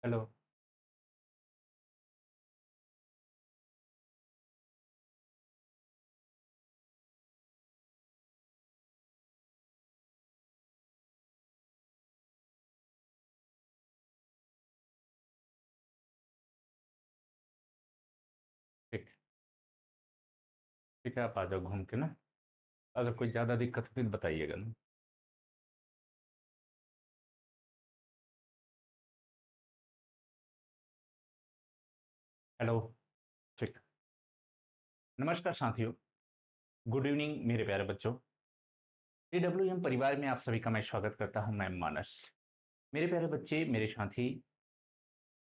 Hello. ठीक। ठीक है, आप आ जाओ घूम के ना। अगर कोई ज़्यादा दिक्कत होती तो बताइएगा ना। हेलो। ठीक। नमस्कार साथियों। गुड इवनिंग मेरे प्यारे बच्चों। AWM परिवार में आप सभी का मैं स्वागत करता हूं। मैं मानस। मेरे प्यारे बच्चे, मेरे साथी,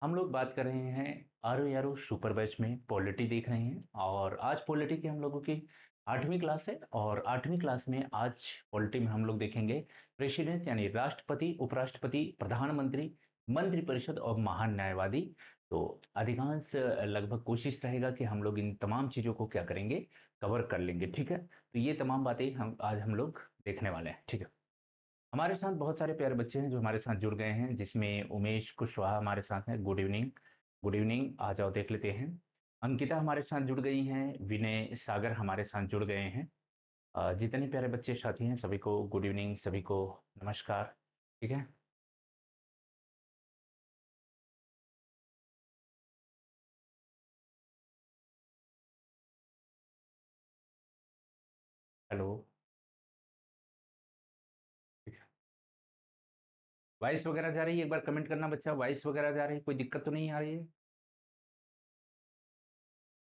हम लोग बात कर रहे हैं आरो यारो सुपर बैच में पॉलिटी देख रहे हैं। और आज पॉलिटी की हम लोगों की 8वीं क्लास है। और 8वीं क्लास में आज पॉलिटी में हम लोग देखेंगे प्रेसिडेंट यानी राष्ट्रपति, उपराष्ट्रपति, प्रधानमंत्री, मंत्रिपरिषद और महान न्यायवादी। तो अधिकांश लगभग कोशिश रहेगा कि हम लोग इन तमाम चीजों को क्या करेंगे, कवर कर लेंगे। ठीक है, तो ये तमाम बातें हम लोग देखने वाले हैं। ठीक है। हमारे साथ बहुत सारे प्यारे बच्चे हैं जो हमारे साथ जुड़ गए हैं, जिसमें उमेश कुशवाहा हमारे साथ हैं। Good evening. गुड इवनिंग, आ जाओ देख लेते हैं। अंकिता हमारे साथ जुड़ गई हैं। विनय सागर हमारे साथ जुड़ गए हैं। जितने प्यारे बच्चे साथी हैं सभी को गुड इवनिंग, सभी को नमस्कार। ठीक है। हेलो। ठीक है। वॉइस वगैरह जा रही है? एक बार कमेंट करना बच्चा, वॉइस वगैरह जा रही है? कोई दिक्कत तो नहीं आ रही है?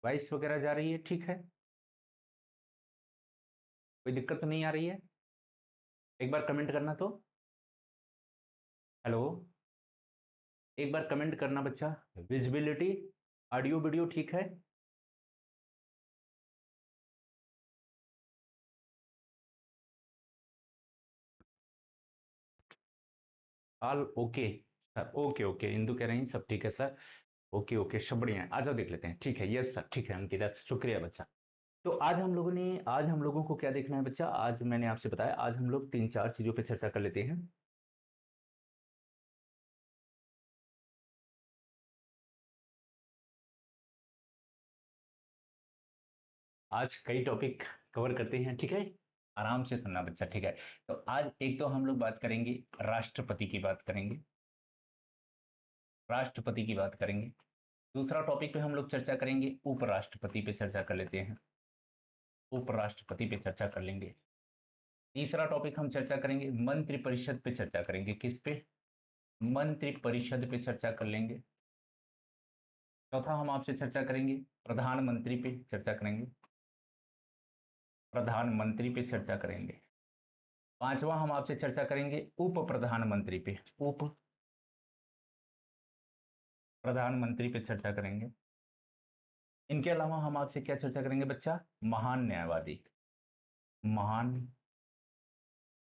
वॉइस वगैरह जा रही है? ठीक है। कोई दिक्कत तो नहीं आ रही है? एक बार कमेंट करना तो। हेलो। एक बार कमेंट करना बच्चा। विजिबिलिटी, ऑडियो वीडियो ठीक है? All okay sir. Okay okay, Indu कह रही हैं सब ठीक है सर। ओके ओके, सब बढ़िया है। आ जाओ देख लेते हैं। ठीक है, यस सर, ठीक है अंकिता, शुक्रिया बच्चा। तो आज हम लोगों को क्या देखना है बच्चा? आज मैंने आपसे बताया, आज हम लोग तीन चार चीजों पे चर्चा कर लेते हैं। आज कई टॉपिक कवर करते हैं। ठीक है, आराम से सुनना बच्चा। ठीक है। तो आज एक तो हम लोग बात करेंगे, राष्ट्रपति की बात करेंगे। राष्ट्रपति की बात करेंगे। दूसरा टॉपिक पे हम लोग चर्चा करेंगे, उपराष्ट्रपति पे चर्चा कर लेते हैं। उपराष्ट्रपति पे चर्चा कर लेंगे। तीसरा टॉपिक हम चर्चा करेंगे, मंत्रिपरिषद पे चर्चा करेंगे। किस पे? मंत्रिपरिषद पे चर्चा कर लेंगे। चौथा हम आपसे चर्चा करेंगे, प्रधानमंत्री पे चर्चा करेंगे। प्रधानमंत्री पे चर्चा करेंगे। पांचवा हम आपसे चर्चा करेंगे उप प्रधानमंत्री पे। उप प्रधानमंत्री पे चर्चा करेंगे। इनके अलावा हम आपसे क्या चर्चा करेंगे बच्चा? महान न्यायवादी। महान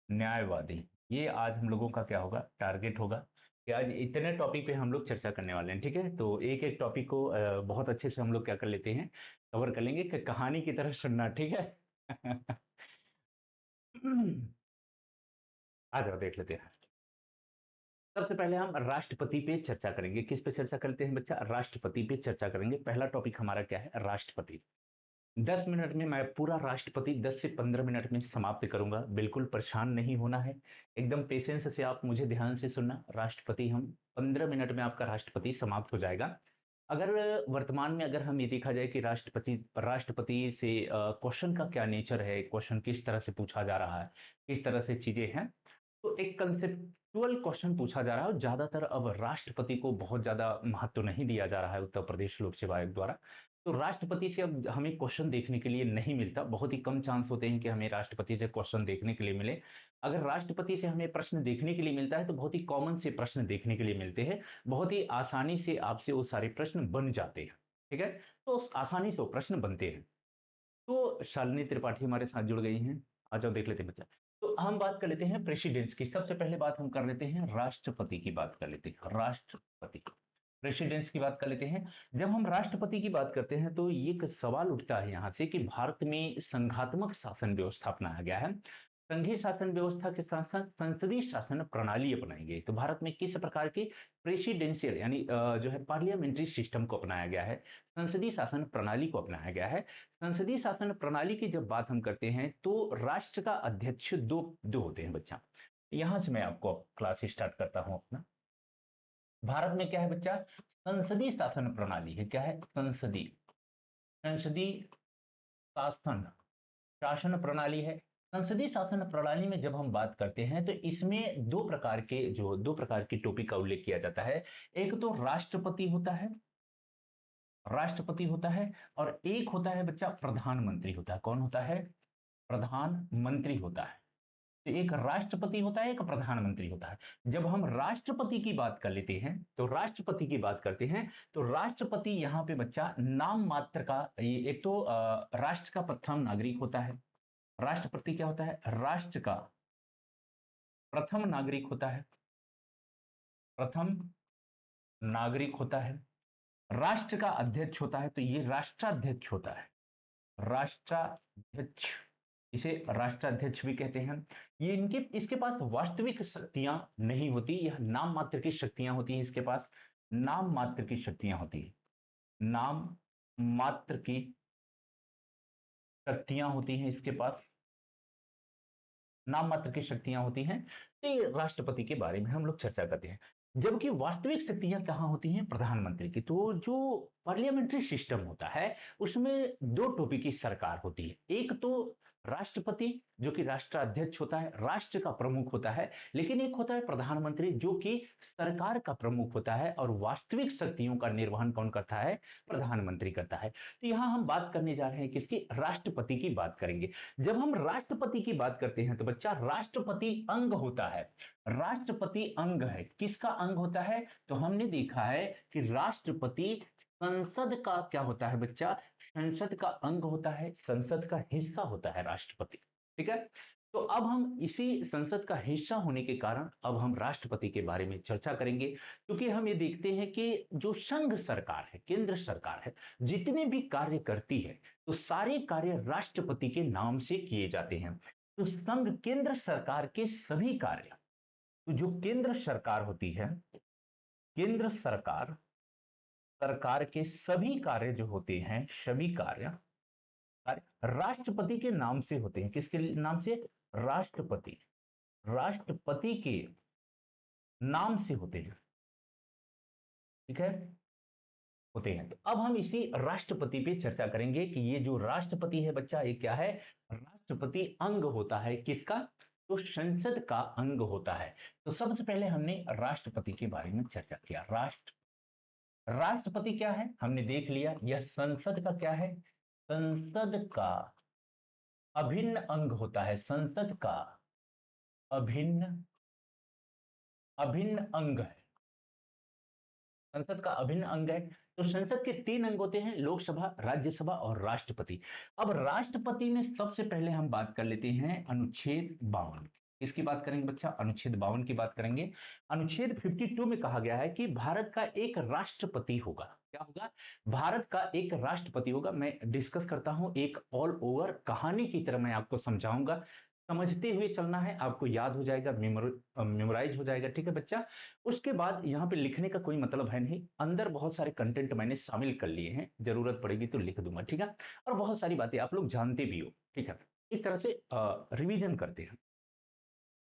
न्यायवादी। ये आज हम लोगों का क्या होगा, टारगेट होगा कि आज इतने टॉपिक पे हम लोग चर्चा करने वाले हैं। ठीक है, तो एक एक टॉपिक को बहुत अच्छे से हम लोग क्या कर लेते हैं, कवर कर लेंगे कि कहानी की तरह सुनना। ठीक है। आ जाओ देख लेते हैं। सबसे पहले हम राष्ट्रपति पे चर्चा करेंगे। किस पे चर्चा करते हैं बच्चा? राष्ट्रपति पे चर्चा करेंगे। पहला टॉपिक हमारा क्या है? राष्ट्रपति। 10 मिनट में मैं पूरा राष्ट्रपति 10 से 15 मिनट में समाप्त करूंगा। बिल्कुल परेशान नहीं होना है, एकदम पेशेंस से आप मुझे ध्यान से सुनना। राष्ट्रपति हम 15 मिनट में आपका राष्ट्रपति समाप्त हो जाएगा। अगर वर्तमान में अगर हम ये देखा जाए कि राष्ट्रपति राष्ट्रपति से क्वेश्चन का क्या नेचर है, क्वेश्चन किस तरह से पूछा जा रहा है, किस तरह से चीजें हैं, तो एक कंसेप्चुअल क्वेश्चन पूछा जा रहा है। और ज्यादातर अब राष्ट्रपति को बहुत ज्यादा महत्व नहीं दिया जा रहा है उत्तर प्रदेश लोक सेवा आयोग द्वारा। तो राष्ट्रपति से अब हमें क्वेश्चन देखने के लिए नहीं मिलता, बहुत ही कम चांस होते हैं कि हमें राष्ट्रपति से क्वेश्चन देखने के लिए मिले। अगर राष्ट्रपति से हमें प्रश्न देखने के लिए मिलता है तो बहुत ही कॉमन से प्रश्न देखने के लिए मिलते हैं। बहुत ही आसानी से आपसे वो सारे प्रश्न बन जाते हैं। ठीक है, तो आसानी से वो प्रश्न बनते हैं। तो शालिनी त्रिपाठी हमारे साथ जुड़ गई हैं। आ जाओ देख लेते हैं बच्चा। तो हम बात कर लेते हैं प्रेसिडेंट्स की। सबसे पहले बात हम कर लेते हैं राष्ट्रपति की, बात कर लेते हैं राष्ट्रपति। प्रेसिडेंट्स की बात कर लेते हैं। जब हम राष्ट्रपति की बात करते हैं तो ये एक सवाल उठता है यहाँ से कि भारत में संघात्मक शासन व्यवस्था अपनाया गया है। संघीय शासन व्यवस्था के साथ साथ संसदीय शासन प्रणाली अपनाई गई। तो भारत में किस प्रकार की प्रेसिडेंशियल यानी जो है पार्लियामेंट्री सिस्टम को अपनाया गया है, संसदीय शासन प्रणाली को अपनाया गया है। संसदीय शासन प्रणाली की जब बात हम करते हैं तो राष्ट्र का अध्यक्ष दो दो होते हैं बच्चा। यहां से मैं आपको क्लास स्टार्ट करता हूं अपना। भारत में क्या है बच्चा, संसदीय शासन प्रणाली है। क्या है, संसदीय संसदीय शासन शासन प्रणाली है। संसदीय शासन प्रणाली में जब हम बात करते हैं तो इसमें दो प्रकार के टॉपिक का उल्लेख किया जाता है। एक तो राष्ट्रपति होता है और एक होता है बच्चा प्रधानमंत्री होता है। कौन होता है, प्रधानमंत्री होता है। तो एक राष्ट्रपति होता है, एक प्रधानमंत्री होता है। जब हम राष्ट्रपति की बात कर लेते हैं तो राष्ट्रपति की बात करते हैं तो राष्ट्रपति यहां पे बच्चा नाम मात्र का, एक तो राष्ट्र का प्रथम नागरिक होता है। राष्ट्रपति क्या होता है, राष्ट्र का प्रथम नागरिक होता है, प्रथम नागरिक होता है। राष्ट्र का अध्यक्ष होता है तो ये राष्ट्राध्यक्ष होता है, राष्ट्राध्यक्ष, इसे राष्ट्राध्यक्ष भी कहते हैं। ये इनके इसके पास वास्तविक शक्तियां नहीं होती, यह नाम मात्र की शक्तियां होती हैं। इसके पास नाम मात्र की शक्तियां होती है, नाम मात्र की शक्तियां होती हैं इसके पास, नाम मात्र की शक्तियां होती हैं। तो ये राष्ट्रपति के बारे में हम लोग चर्चा करते हैं। जबकि वास्तविक शक्तियां कहां होती हैं, प्रधानमंत्री की। तो जो पार्लियामेंट्री सिस्टम होता है उसमें दो टोपी की सरकार होती है। एक तो राष्ट्रपति जो कि राष्ट्राध्यक्ष होता है, राष्ट्र का प्रमुख होता है, लेकिन एक होता है प्रधानमंत्री जो कि सरकार का प्रमुख होता है और वास्तविक शक्तियों का निर्वहन कौन करता है, प्रधानमंत्री करता है। तो यहां हम बात करने जा रहे हैं किसकी, राष्ट्रपति की बात करेंगे। जब हम राष्ट्रपति की बात करते हैं तो बच्चा राष्ट्रपति अंग होता है। राष्ट्रपति अंग है, किसका अंग होता है, तो हमने देखा है कि राष्ट्रपति संसद का क्या होता है बच्चा, संसद का अंग होता है, संसद का हिस्सा होता है राष्ट्रपति। ठीक है, तो अब हम इसी संसद का हिस्सा होने के कारण अब हम राष्ट्रपति के बारे में चर्चा करेंगे। क्योंकि हम ये देखते हैं कि जो संघ सरकार है, केंद्र सरकार है, जितने भी कार्य करती है तो सारे कार्य राष्ट्रपति के नाम से किए जाते हैं। तो संघ केंद्र सरकार के सभी कार्य, तो जो केंद्र सरकार होती है, केंद्र सरकार सरकार के सभी कार्य जो होते हैं, सभी कार्य राष्ट्रपति के नाम से होते हैं। किसके नाम से, राष्ट्रपति, राष्ट्रपति के नाम से होते हैं। ठीक है, होते हैं। तो अब हम इसी राष्ट्रपति पे चर्चा करेंगे कि ये जो राष्ट्रपति है बच्चा, ये क्या है, राष्ट्रपति अंग होता है किसका, तो संसद का अंग होता है। तो सबसे पहले हमने राष्ट्रपति के बारे में चर्चा किया। राष्ट्रपति क्या है हमने देख लिया, यह संसद का क्या है, संसद का अभिन्न अंग होता है। संसद का अभिन्न अभिन्न अंग है, संसद का अभिन्न अंग है। तो संसद के तीन अंग होते हैं, लोकसभा, राज्यसभा और राष्ट्रपति। अब राष्ट्रपति में सबसे पहले हम बात कर लेते हैं अनुच्छेद 52। इसकी बात करेंगे बच्चा, अनुच्छेद 52 की बात करेंगे। अनुच्छेद 52 में कहा गया है कि भारत का एक राष्ट्रपति होगा। क्या होगा, भारत का एक राष्ट्रपति होगा। मैं डिस्कस करता हूं, एक ऑल ओवर कहानी की तरह मैं आपको समझाऊंगा। समझते हुए चलना है, आपको याद हो जाएगा, मेमोराइज हो जाएगा। ठीक है बच्चा, उसके बाद यहां पे लिखने का कोई मतलब है नहीं, अंदर बहुत सारे कंटेंट मैंने शामिल कर लिए हैं, जरूरत पड़ेगी तो लिख दूंगा। ठीक है, और बहुत सारी बातें आप लोग जानते भी हो। ठीक है, एक तरह से रिवीजन करते हैं।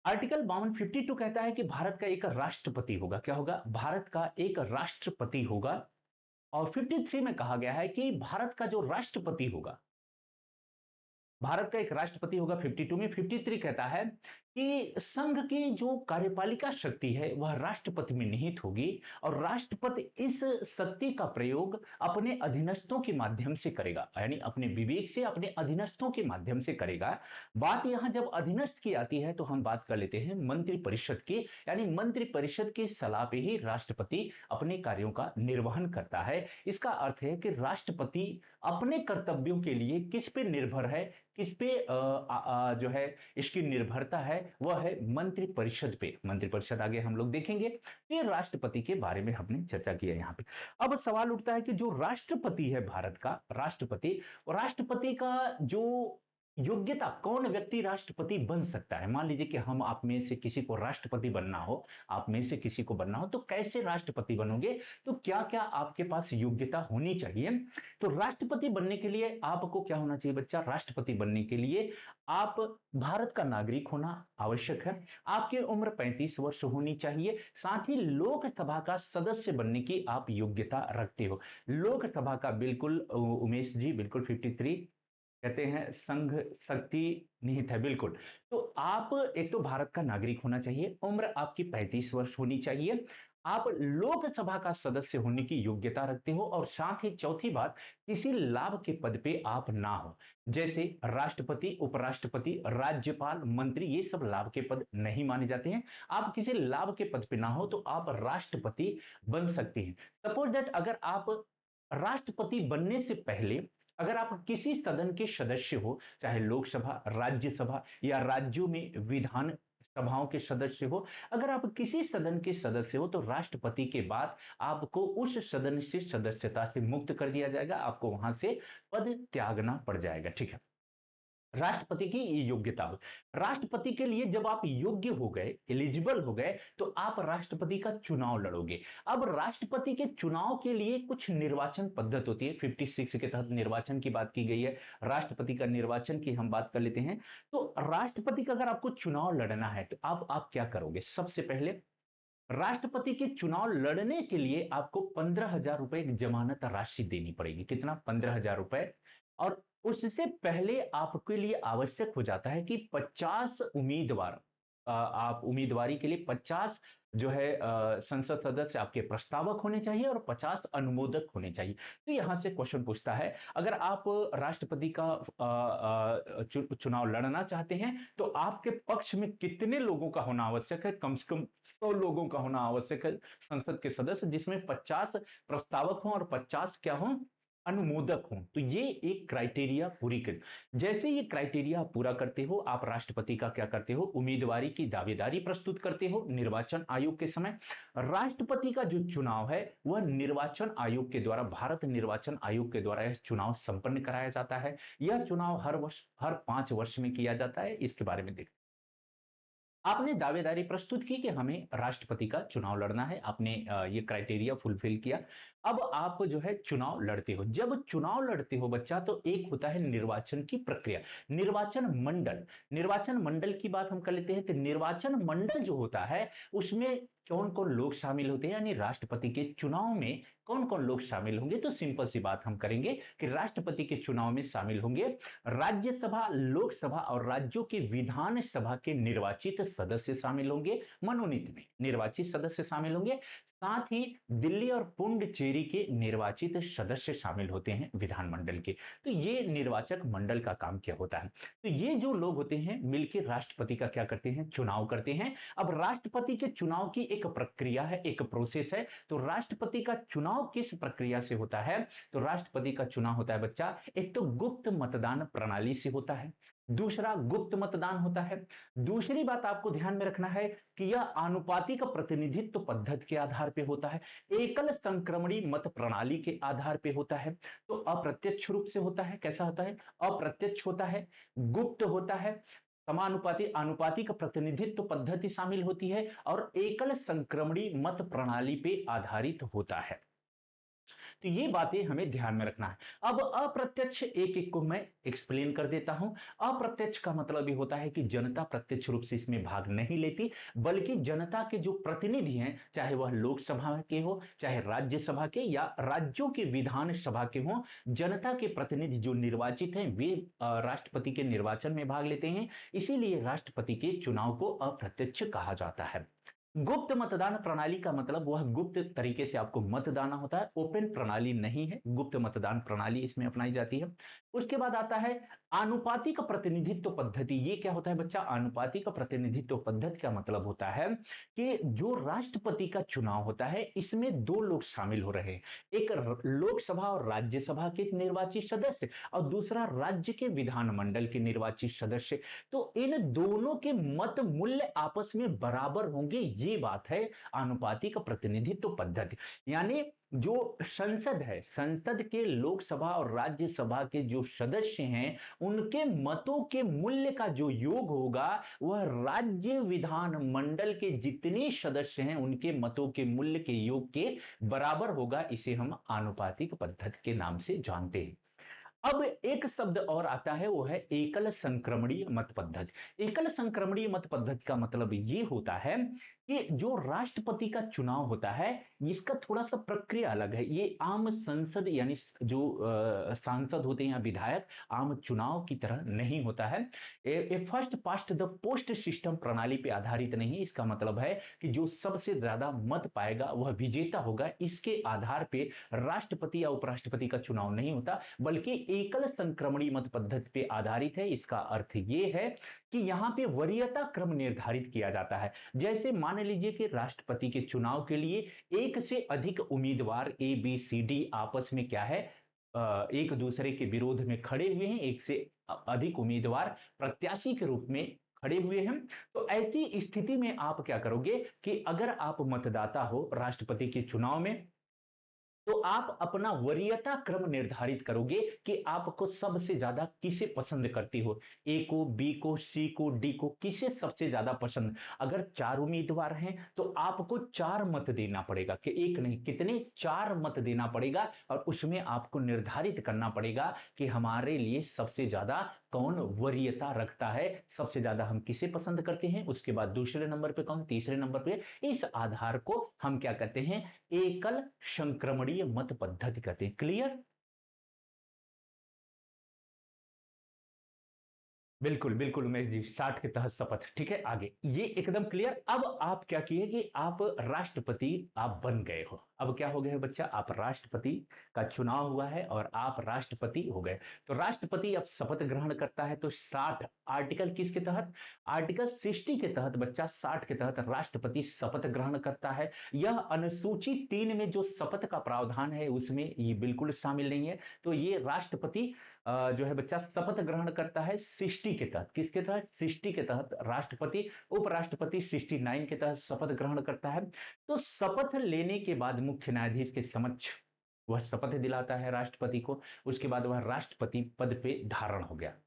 आर्टिकल 52 कहता है कि भारत का एक राष्ट्रपति होगा। क्या होगा, भारत का एक राष्ट्रपति होगा। और 53 में कहा गया है कि भारत का जो राष्ट्रपति होगा, भारत का एक राष्ट्रपति होगा। 52 में 53 कहता है कि संघ की जो कार्यपालिका शक्ति है वह राष्ट्रपति में निहित होगी और राष्ट्रपति इस शक्ति का प्रयोग अपने अधीनस्थों के माध्यम से करेगा, यानी अपने विवेक से अपने अधीनस्थों के माध्यम से करेगा। बात यहां जब अधीनस्थ की आती है तो हम बात कर लेते हैं मंत्रिपरिषद की, यानी मंत्रिपरिषद की सलाह पे ही राष्ट्रपति अपने कार्यों का निर्वहन करता है। इसका अर्थ है कि राष्ट्रपति अपने कर्तव्यों के लिए किस पे निर्भर है, किस पे जो है इसकी निर्भरता है, वह है मंत्रिपरिषद पे। मंत्रिपरिषद आगे हम लोग देखेंगे। ये राष्ट्रपति के बारे में हमने चर्चा किया यहां पे। अब सवाल उठता है कि जो राष्ट्रपति है भारत का राष्ट्रपति, राष्ट्रपति का जो योग्यता, कौन व्यक्ति राष्ट्रपति बन सकता है। मान लीजिए कि हम आप में से किसी को राष्ट्रपति बनना हो, आप में से किसी को बनना हो, तो कैसे राष्ट्रपति बनोगे, तो क्या क्या आपके पास योग्यता होनी चाहिए। तो राष्ट्रपति बनने के लिए आपको क्या होना चाहिए बच्चा, राष्ट्रपति बनने के लिए आप भारत का नागरिक होना आवश्यक है, आपकी उम्र 35 वर्ष होनी चाहिए, साथ ही लोकसभा का सदस्य बनने की आप योग्यता रखते हो। लोकसभा का बिल्कुल उमेश जी बिल्कुल 53 कहते हैं संघ शक्ति निहित है, बिल्कुल। तो आप एक तो भारत का नागरिक होना चाहिए, उम्र आपकी 35 वर्ष होनी चाहिए, आप लोकसभा का सदस्य होने की योग्यता रखते हो, और साथ ही चौथी बात, किसी लाभ के पद पे आप ना हो। जैसे राष्ट्रपति, उपराष्ट्रपति, राज्यपाल, मंत्री, ये सब लाभ के पद नहीं माने जाते हैं। आप किसी लाभ के पद पे ना हो तो आप राष्ट्रपति बन सकते हैं। सपोज दैट अगर आप राष्ट्रपति बनने से पहले अगर आप किसी सदन के सदस्य हो, चाहे लोकसभा, राज्यसभा या राज्यों में विधान सभाओं के सदस्य हो, अगर आप किसी सदन के सदस्य हो तो राष्ट्रपति के बाद आपको उस सदन से सदस्यता से मुक्त कर दिया जाएगा, आपको वहां से पद त्यागना पड़ जाएगा। ठीक है, राष्ट्रपति की ये योग्यता हो। राष्ट्रपति के लिए जब आप योग्य हो गए, एलिजिबल हो गए, तो आप राष्ट्रपति का चुनाव लड़ोगे। अब राष्ट्रपति के चुनाव के लिए कुछ निर्वाचन पद्धति होती है, 56 के तहत निर्वाचन की बात की गई है, राष्ट्रपति का निर्वाचन की हम बात कर लेते हैं। तो राष्ट्रपति का अगर आपको चुनाव लड़ना है तो आप क्या करोगे। सबसे पहले राष्ट्रपति के चुनाव लड़ने के लिए आपको 15,000 रुपए की जमानत राशि देनी पड़ेगी। कितना, 15,000 रुपए। और उससे पहले आपके लिए आवश्यक हो जाता है कि 50 उम्मीदवार, आप उम्मीदवारी के लिए 50 जो है संसद सदस्य आपके प्रस्तावक होने चाहिए और 50 अनुमोदक होने चाहिए। तो यहां से क्वेश्चन पूछता है, अगर आप राष्ट्रपति का चुनाव लड़ना चाहते हैं तो आपके पक्ष में कितने लोगों का होना आवश्यक है। कम से कम 100 लोगों का होना आवश्यक है संसद के सदस्य, जिसमें 50 प्रस्तावक हों और 50 क्या हों, अनुमोदक हों। तो ये एक क्राइटेरिया पूरी कर, जैसे ये क्राइटेरिया पूरा करते हो, आप राष्ट्रपति का क्या करते हो, उम्मीदवारी की दावेदारी प्रस्तुत करते हो निर्वाचन आयोग के समय। राष्ट्रपति का जो चुनाव है वह निर्वाचन आयोग के द्वारा, भारत निर्वाचन आयोग के द्वारा यह चुनाव संपन्न कराया जाता है। यह चुनाव हर वर्ष, हर 5 वर्ष में किया जाता है। इसके बारे में देखते, आपने दावेदारी प्रस्तुत की कि हमें राष्ट्रपति का चुनाव लड़ना है, आपने ये क्राइटेरिया फुलफिल किया। अब आप जो है चुनाव लड़ते हो। जब चुनाव लड़ते हो बच्चा, तो एक होता है निर्वाचन की प्रक्रिया, निर्वाचन मंडल। निर्वाचन मंडल की बात हम कर लेते हैं। तो निर्वाचन मंडल जो होता है उसमें कौन कौन लोग शामिल होते हैं, यानी राष्ट्रपति के चुनाव में कौन कौन लोग शामिल होंगे। तो सिंपल सी बात हम करेंगे कि राष्ट्रपति के चुनाव में शामिल होंगे राज्यसभा, लोकसभा और राज्यों के विधानसभा के निर्वाचित सदस्य शामिल होंगे, मनोनीत में निर्वाचित सदस्य शामिल होंगे। साथ ही दिल्ली और पुडुचेरी के निर्वाचित सदस्य शामिल होते हैं विधानमंडल के। तो ये निर्वाचक मंडल का काम क्या होता है। तो ये जो लोग होते हैं मिलकर राष्ट्रपति का क्या करते हैं, चुनाव करते हैं। अब राष्ट्रपति के चुनाव की एक प्रक्रिया है, एक प्रोसेस है। तो राष्ट्रपति का चुनाव किस प्रक्रिया से होता है, तो राष्ट्रपति का चुनाव होता है बच्चा, एक तो गुप्त मतदान प्रणाली से होता है, दूसरा गुप्त मतदान होता है। दूसरी बात आपको ध्यान में रखना है कि यह आनुपातिक प्रतिनिधित्व पद्धति के आधार पर होता है, एकल संक्रमणी मत प्रणाली के आधार पर होता है। तो अप्रत्यक्ष रूप से होता है, कैसा होता है, अप्रत्यक्ष होता है, गुप्त होता है, समानुपाती आनुपातिक प्रतिनिधित्व पद्धति शामिल होती है, और एकल संक्रमणी मत प्रणाली पे आधारित होता है। तो ये बातें हमें ध्यान में रखना है। अब अप्रत्यक्ष एक एक को मैं एक्सप्लेन कर देता हूं। अप्रत्यक्ष का मतलब ये होता है कि जनता प्रत्यक्ष रूप से इसमें भाग नहीं लेती, बल्कि जनता के जो प्रतिनिधि हैं, चाहे वह लोकसभा के हो, चाहे राज्यसभा के या राज्यों के विधानसभा के हो, जनता के प्रतिनिधि जो निर्वाचित हैं वे राष्ट्रपति के निर्वाचन में भाग लेते हैं। इसीलिए राष्ट्रपति के चुनाव को अप्रत्यक्ष कहा जाता है। गुप्त मतदान प्रणाली का मतलब वह गुप्त तरीके से आपको मत दाना होता है, ओपन प्रणाली नहीं है, गुप्त मतदान प्रणाली इसमें अपनाई जाती है। उसके बाद आता है आनुपातिक प्रतिनिधित्व पद्धति। ये क्या होता है बच्चा, आनुपातिक प्रतिनिधित्व पद्धति का मतलब होता है कि जो राष्ट्रपति का चुनाव होता है इसमें दो लोग शामिल हो रहे हैं, एक लोकसभा और राज्यसभा के निर्वाचित सदस्य और दूसरा राज्य के विधानमंडल के निर्वाचित सदस्य। तो इन दोनों के मत मूल्य आपस में बराबर होंगे, ये बात है आनुपातिक प्रतिनिधित्व पद्धति। यानी जो संसद है, संसद के लोकसभा और राज्यसभा के जो सदस्य हैं, उनके मतों के मूल्य का जो योग होगा वह राज्य विधान मंडल के जितने सदस्य हैं उनके मतों के मूल्य के योग के बराबर होगा। इसे हम आनुपातिक पद्धति के नाम से जानते हैं। अब एक शब्द और आता है, वो है एकल संक्रमणीय मत पद्धति। एकल संक्रमणीय मत पद्धति का मतलब ये होता है कि जो राष्ट्रपति का चुनाव होता है, इसका थोड़ा सा प्रक्रिया अलग है। ये आम संसद यानी जो सांसद होते हैं या विधायक, आम चुनाव की तरह नहीं होता है। A first past the post system प्रणाली पे आधारित नहीं। इसका मतलब है कि जो सबसे ज्यादा मत पाएगा वह विजेता होगा। इसके आधार पे राष्ट्रपति या उपराष्ट्रपति का चुनाव नहीं होता, बल्कि एकल संक्रमणीय मत पद्धति पे आधारित है। इसका अर्थ यह है कि यहां पे वरीयता क्रम निर्धारित किया जाता है। जैसे मान लीजिए कि राष्ट्रपति के चुनाव के लिए एक से अधिक उम्मीदवार ए बी सी डी आपस में क्या है, एक दूसरे के विरोध में खड़े हुए हैं। एक से अधिक उम्मीदवार प्रत्याशी के रूप में खड़े हुए हैं। तो ऐसी स्थिति में आप क्या करोगे कि अगर आप मतदाता हो राष्ट्रपति के चुनाव में, तो आप अपना वरीयता क्रम निर्धारित करोगे कि आपको सबसे ज्यादा किसे पसंद करती हो, ए को, बी को, सी को, डी को, किसे सबसे ज्यादा पसंद। अगर 4 उम्मीदवार हैं तो आपको 4 मत देना पड़ेगा, कि एक नहीं कितने, 4 मत देना पड़ेगा। और उसमें आपको निर्धारित करना पड़ेगा कि हमारे लिए सबसे ज्यादा कौन वरीयता रखता है, सबसे ज्यादा हम किसे पसंद करते हैं, उसके बाद दूसरे नंबर पे कौन, तीसरे नंबर पे। इस आधार को हम क्या कहते हैं, एकल संक्रमणीय मत पद्धति कहते हैं। क्लियर? बिल्कुल बिल्कुल उमेश जी, 60 के तहत शपथ। ठीक है, आगे ये एकदम क्लियर। अब आप क्या किए कि आप राष्ट्रपति आप बन गए हो। अब क्या हो गया है बच्चा, आप राष्ट्रपति का चुनाव हुआ है और आप राष्ट्रपति हो गए। तो राष्ट्रपति अब शपथ ग्रहण करता है। तो 60 आर्टिकल किसके तहत, आर्टिकल 60 के तहत बच्चा, 60 के तहत राष्ट्रपति शपथ ग्रहण करता है। यह अनुसूची 3 में जो शपथ का प्रावधान है उसमें ये बिल्कुल शामिल नहीं है। तो ये राष्ट्रपति जो है बच्चा शपथ ग्रहण करता है 60 के तहत। किसके तहत, 60 के तहत राष्ट्रपति। उपराष्ट्रपति 69 के तहत शपथ ग्रहण करता है। तो शपथ लेने के बाद मुख्य न्यायाधीश के समक्ष वह शपथ दिलाता है राष्ट्रपति को। उसके बाद वह राष्ट्रपति पद पे धारण हो गया।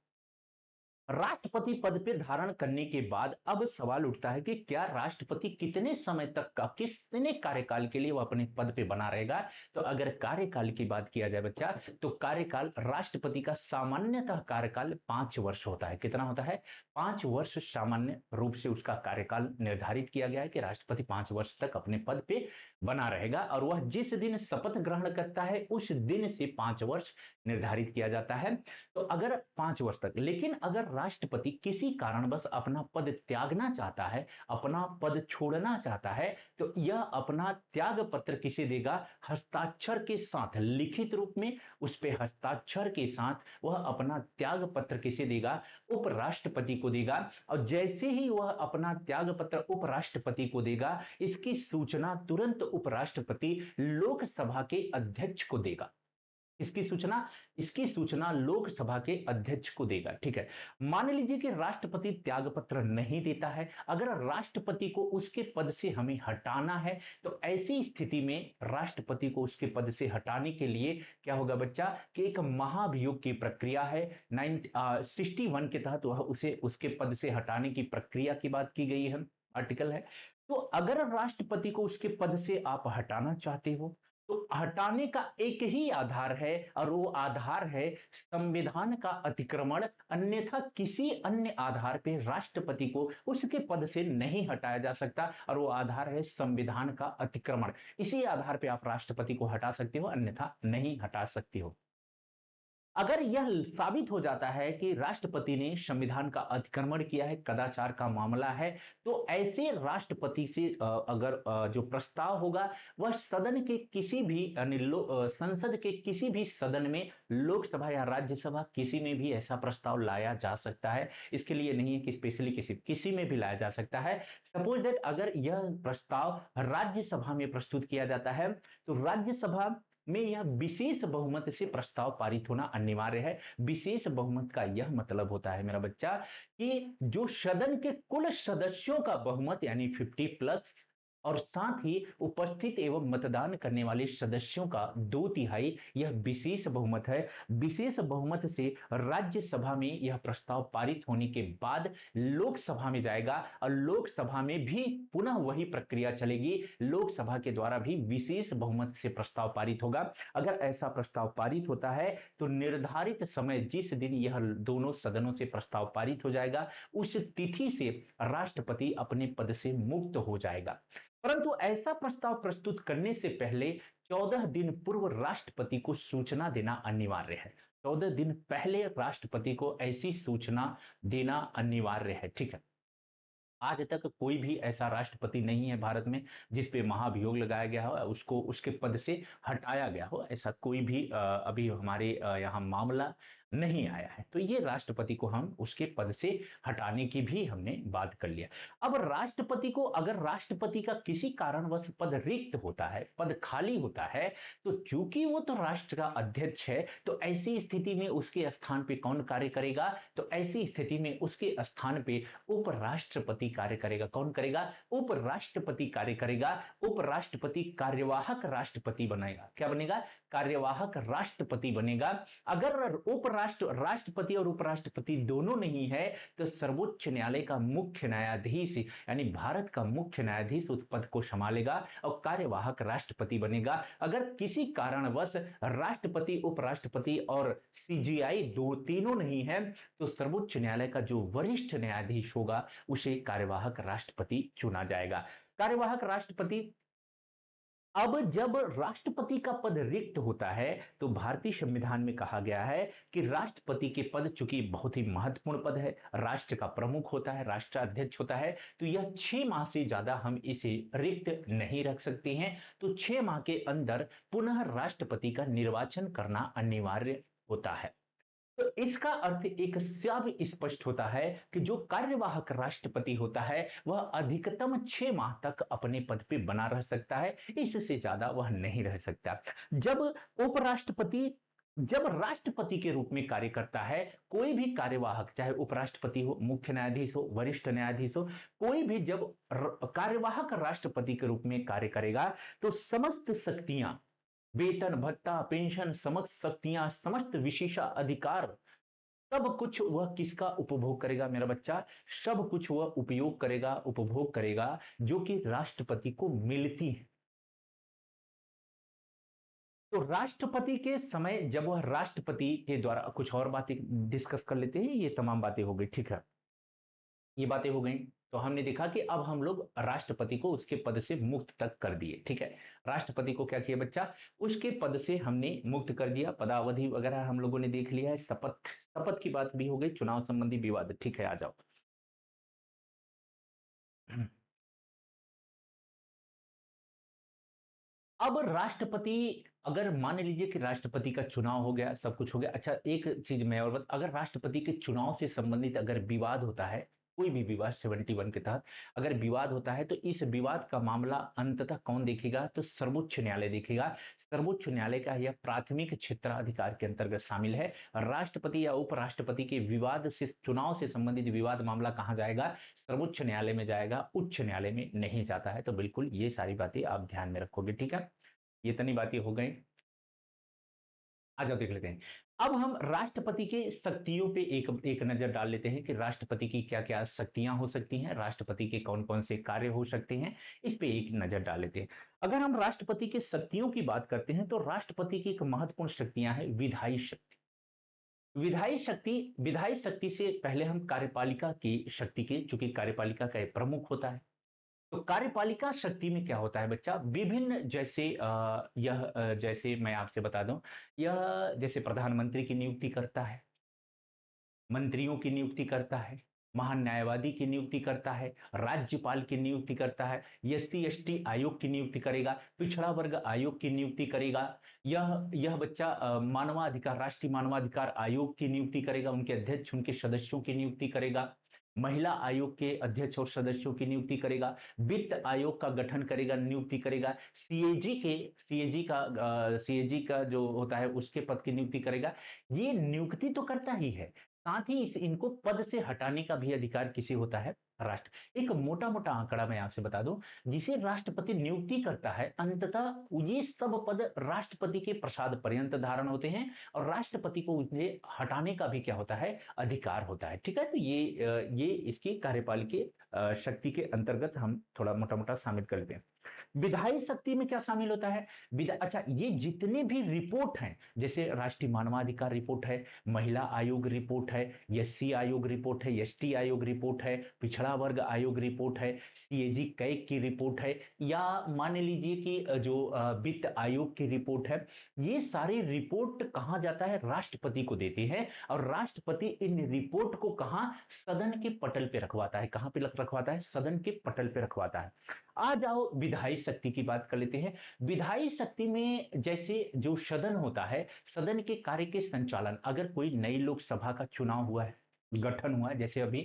राष्ट्रपति पद पे धारण करने के बाद अब सवाल उठता है कि क्या राष्ट्रपति कितने समय तक का, कितने कार्यकाल के लिए वो अपने पद पे बना रहेगा। तो अगर कार्यकाल की बात किया जाए बच्चा, तो कार्यकाल राष्ट्रपति का सामान्यतः कार्यकाल 5 वर्ष होता है। कितना होता है, 5 वर्ष सामान्य रूप से उसका कार्यकाल निर्धारित किया गया है कि राष्ट्रपति 5 वर्ष तक अपने पद पे बना रहेगा। और वह जिस दिन शपथ ग्रहण करता है उस दिन से 5 वर्ष निर्धारित किया जाता है। तो अगर 5 वर्ष तक, लेकिन अगर राष्ट्रपति किसी कारणवश अपना पद त्यागना चाहता है, अपना पद छोड़ना चाहता है, तो यह अपना त्याग पत्र किसे देगा, हस्ताक्षर के साथ, लिखित रूप में उस पे हस्ताक्षर के साथ वह अपना त्याग पत्र किसे देगा, उपराष्ट्रपति को देगा। और जैसे ही वह अपना त्याग पत्र उपराष्ट्रपति को देगा, इसकी सूचना तुरंत उपराष्ट्रपति लोकसभा के अध्यक्ष को देगा। इसकी सूचना, इसकी सूचना लोकसभा के अध्यक्ष को देगा। ठीक है, मान लीजिए कि राष्ट्रपति त्याग पत्र नहीं देता है। अगर राष्ट्रपति को उसके पद से हमें हटाना है, तो ऐसी स्थिति में राष्ट्रपति को उसके पद से हटाने के लिए क्या होगा बच्चा, कि एक महाभियोग की प्रक्रिया है। 61 के तहत वह उसे उसके पद से हटाने की प्रक्रिया की बात की गई है, आर्टिकल है। तो अगर राष्ट्रपति को उसके पद से आप हटाना चाहते हो, तो हटाने का एक ही आधार है, और वो आधार है संविधान का अतिक्रमण। अन्यथा किसी अन्य आधार पे राष्ट्रपति को उसके पद से नहीं हटाया जा सकता, और वो आधार है संविधान का अतिक्रमण। इसी आधार पे आप राष्ट्रपति को हटा सकते हो, अन्यथा नहीं हटा सकते हो। अगर यह साबित हो जाता है कि राष्ट्रपति ने संविधान का अतिक्रमण किया है, कदाचार का मामला है, तो ऐसे राष्ट्रपति से अगर जो प्रस्ताव होगा वह सदन के किसी भी संसद के किसी भी सदन में, लोकसभा या राज्यसभा, किसी में भी ऐसा प्रस्ताव लाया जा सकता है। इसके लिए नहीं है कि स्पेशली किसी में भी लाया जा सकता है। सपोज दैट अगर यह प्रस्ताव राज्यसभा में प्रस्तुत किया जाता है, तो राज्यसभा में यह विशेष बहुमत से प्रस्ताव पारित होना अनिवार्य है। विशेष बहुमत का यह मतलब होता है मेरा बच्चा, कि जो सदन के कुल सदस्यों का बहुमत यानी 50 प्लस और साथ ही उपस्थित एवं मतदान करने वाले सदस्यों का 2/3 यह विशेष बहुमत है। विशेष बहुमत से राज्यसभा में यह प्रस्ताव पारित होने के बाद लोकसभा में जाएगा और लोकसभा में भी पुनः वही प्रक्रिया चलेगी। लोकसभा के द्वारा भी विशेष बहुमत से प्रस्ताव पारित होगा। अगर ऐसा प्रस्ताव पारित होता है तो निर्धारित समय जिस दिन यह दोनों सदनों से प्रस्ताव पारित हो जाएगा उस तिथि से राष्ट्रपति अपने पद से मुक्त हो जाएगा। परंतु ऐसा प्रस्ताव प्रस्तुत करने से पहले 14 दिन पूर्व राष्ट्रपति को सूचना देना अनिवार्य है। 14 दिन पहले राष्ट्रपति को ऐसी सूचना देना अनिवार्य है। ठीक है, आज तक कोई भी ऐसा राष्ट्रपति नहीं है भारत में जिस पे महाभियोग लगाया गया हो, उसको उसके पद से हटाया गया हो, ऐसा कोई भी अभी हमारे यहाँ मामला नहीं आया है। तो ये राष्ट्रपति को हम उसके पद से हटाने की भी हमने बात कर लिया। अब राष्ट्रपति को, अगर राष्ट्रपति का किसी कारणवश पद रिक्त होता है, पद खाली होता है, तो चूंकि वो तो राष्ट्र का अध्यक्ष है, तो ऐसी स्थिति में उसके स्थान पे कौन कार्य करेगा? तो ऐसी स्थिति में उसके स्थान पे उपराष्ट्रपति कार्य करेगा। कौन करेगा? उपराष्ट्रपति कार्य करेगा। उपराष्ट्रपति कार्यवाहक राष्ट्रपति बनेगा। क्या बनेगा? कार्यवाहक राष्ट्रपति बनेगा। अगर राष्ट्रपति और उपराष्ट्रपति दोनों नहीं है तो सर्वोच्च न्यायालय का मुख्य न्यायाधीश यानी भारत का मुख्य न्यायाधीश उस पद को संभालेगा और कार्यवाहक राष्ट्रपति बनेगा। अगर किसी कारणवश राष्ट्रपति, उपराष्ट्रपति और सीजीआई दो तीनों नहीं है तो सर्वोच्च न्यायालय का जो वरिष्ठ न्यायाधीश होगा उसे कार्यवाहक राष्ट्रपति चुना जाएगा। कार्यवाहक राष्ट्रपति, अब जब राष्ट्रपति का पद रिक्त होता है तो भारतीय संविधान में कहा गया है कि राष्ट्रपति के पद चूंकि बहुत ही महत्वपूर्ण पद है, राष्ट्र का प्रमुख होता है, राष्ट्राध्यक्ष होता है, तो यह 6 माह से ज्यादा हम इसे रिक्त नहीं रख सकते हैं। तो 6 माह के अंदर पुनः राष्ट्रपति का निर्वाचन करना अनिवार्य होता है। तो इसका अर्थ एक साफ स्पष्ट होता है कि जो कार्यवाहक राष्ट्रपति होता है वह अधिकतम 6 माह तक अपने पद पे बना रह सकता है, इससे ज्यादा वह नहीं रह सकता। जब उपराष्ट्रपति, जब राष्ट्रपति के रूप में कार्य करता है, कोई भी कार्यवाहक, चाहे उपराष्ट्रपति हो, मुख्य न्यायाधीश हो, वरिष्ठ न्यायाधीश हो, कोई भी जब कार्यवाहक राष्ट्रपति के रूप में कार्य करेगा तो समस्त शक्तियां, वेतन भत्ता, पेंशन, समस्त शक्तियां, समस्त विशेषाधिकार, सब कुछ वह किसका उपभोग करेगा मेरा बच्चा? सब कुछ वह उपयोग करेगा, उपभोग करेगा जो कि राष्ट्रपति को मिलती है। तो राष्ट्रपति के समय जब वह राष्ट्रपति के द्वारा, कुछ और बातें डिस्कस कर लेते हैं, ये तमाम बातें हो गई। ठीक है, ये बातें हो गई। तो हमने देखा कि अब हम लोग राष्ट्रपति को उसके पद से मुक्त तक कर दिए। ठीक है, राष्ट्रपति को क्या किया बच्चा? उसके पद से हमने मुक्त कर दिया। पदावधि वगैरह हम लोगों ने देख लिया है। शपथ, शपथ की बात भी हो गई, चुनाव संबंधी विवाद। ठीक है, आ जाओ। अब राष्ट्रपति, अगर मान लीजिए कि राष्ट्रपति का चुनाव हो गया, सब कुछ हो गया। अच्छा, एक चीज मैं और अगर राष्ट्रपति के चुनाव से संबंधित अगर विवाद होता है, कोई भी विवाद 71 के तहत अगर विवाद होता है तो इस विवाद का मामला अंततः कौन देखेगा? तो सर्वोच्च न्यायालय देखेगा। सर्वोच्च न्यायालय का यह प्राथमिक क्षेत्राधिकार के अंतर्गत शामिल है। राष्ट्रपति या उपराष्ट्रपति के विवाद से, चुनाव से संबंधित विवाद मामला कहां जाएगा? सर्वोच्च न्यायालय में जाएगा, उच्च न्यायालय में नहीं जाता है। तो बिल्कुल ये सारी बातें आप ध्यान में रखोगे। ठीक है, ये इतनी बातें हो गई। आ जाओ देख लेते हैं। अब हम राष्ट्रपति के शक्तियों पे एक एक नजर डाल लेते हैं कि राष्ट्रपति की क्या क्या शक्तियां हो सकती हैं, राष्ट्रपति के कौन कौन से कार्य हो सकते हैं, इस पे एक नजर डाल लेते हैं। अगर हम राष्ट्रपति के शक्तियों की बात करते हैं तो राष्ट्रपति की एक महत्वपूर्ण शक्तियां हैं विधायी शक्ति। विधायी शक्ति, विधायी शक्ति से पहले हम कार्यपालिका की शक्ति के, चूंकि कार्यपालिका का एक प्रमुख होता है, तो कार्यपालिका शक्ति में क्या होता है बच्चा? विभिन्न, जैसे जैसे मैं आपसे बता दूं, यह जैसे प्रधानमंत्री की नियुक्ति करता है, मंत्रियों की नियुक्ति करता है, महान न्यायवादी की नियुक्ति करता है, राज्यपाल की नियुक्ति करता है, एससी एसटी आयोग की नियुक्ति करेगा, पिछड़ा वर्ग आयोग की नियुक्ति करेगा। यह बच्चा मानवाधिकार, राष्ट्रीय मानवाधिकार आयोग की नियुक्ति करेगा, उनके अध्यक्ष, उनके सदस्यों की नियुक्ति करेगा। महिला आयोग के अध्यक्ष और सदस्यों की नियुक्ति करेगा। वित्त आयोग का गठन करेगा, नियुक्ति करेगा। सीएजी का जो होता है उसके पद की नियुक्ति करेगा। ये नियुक्ति तो करता ही है, साथ ही इनको पद से हटाने का भी अधिकार किसे होता है? राष्ट्र एक मोटा-मोटा आंकड़ा मैं आपसे बता दूं, जिसे राष्ट्रपति नियुक्ति करता है, अंततः ये सब पद राष्ट्रपति के प्रसाद पर्यंत धारण होते हैं और राष्ट्रपति को उन्हें हटाने का भी क्या होता है, अधिकार होता है। ठीक है, तो ये इसकी कार्यपालिकीय शक्ति के अंतर्गत हम थोड़ा मोटा-मोटा शामिल कर लेते हैं। विधायी शक्ति में क्या शामिल होता है? अच्छा, ये जितने भी रिपोर्ट हैं, जैसे राष्ट्रीय मानवाधिकार रिपोर्ट है, महिला आयोग रिपोर्ट है, एससी आयोग रिपोर्ट है, एसटी आयोग रिपोर्ट है, पिछड़ा वर्ग आयोग रिपोर्ट है, सीएजी कैग की रिपोर्ट है, या मान लीजिए कि जो वित्त आयोग की रिपोर्ट है, ये सारी रिपोर्ट कहाँ जाता है? राष्ट्रपति को देती है और राष्ट्रपति इन रिपोर्ट को कहाँ? सदन के पटल पे रखवाता है। कहाँ पे रखवाता है? सदन के पटल पे रखवाता है। आ जाओ विधायी शक्ति की बात कर लेते हैं। विधायी शक्ति में जैसे जो सदन होता है, सदन के कार्य के संचालन, अगर कोई नई लोकसभा का चुनाव हुआ है, गठन हुआ है जैसे अभी,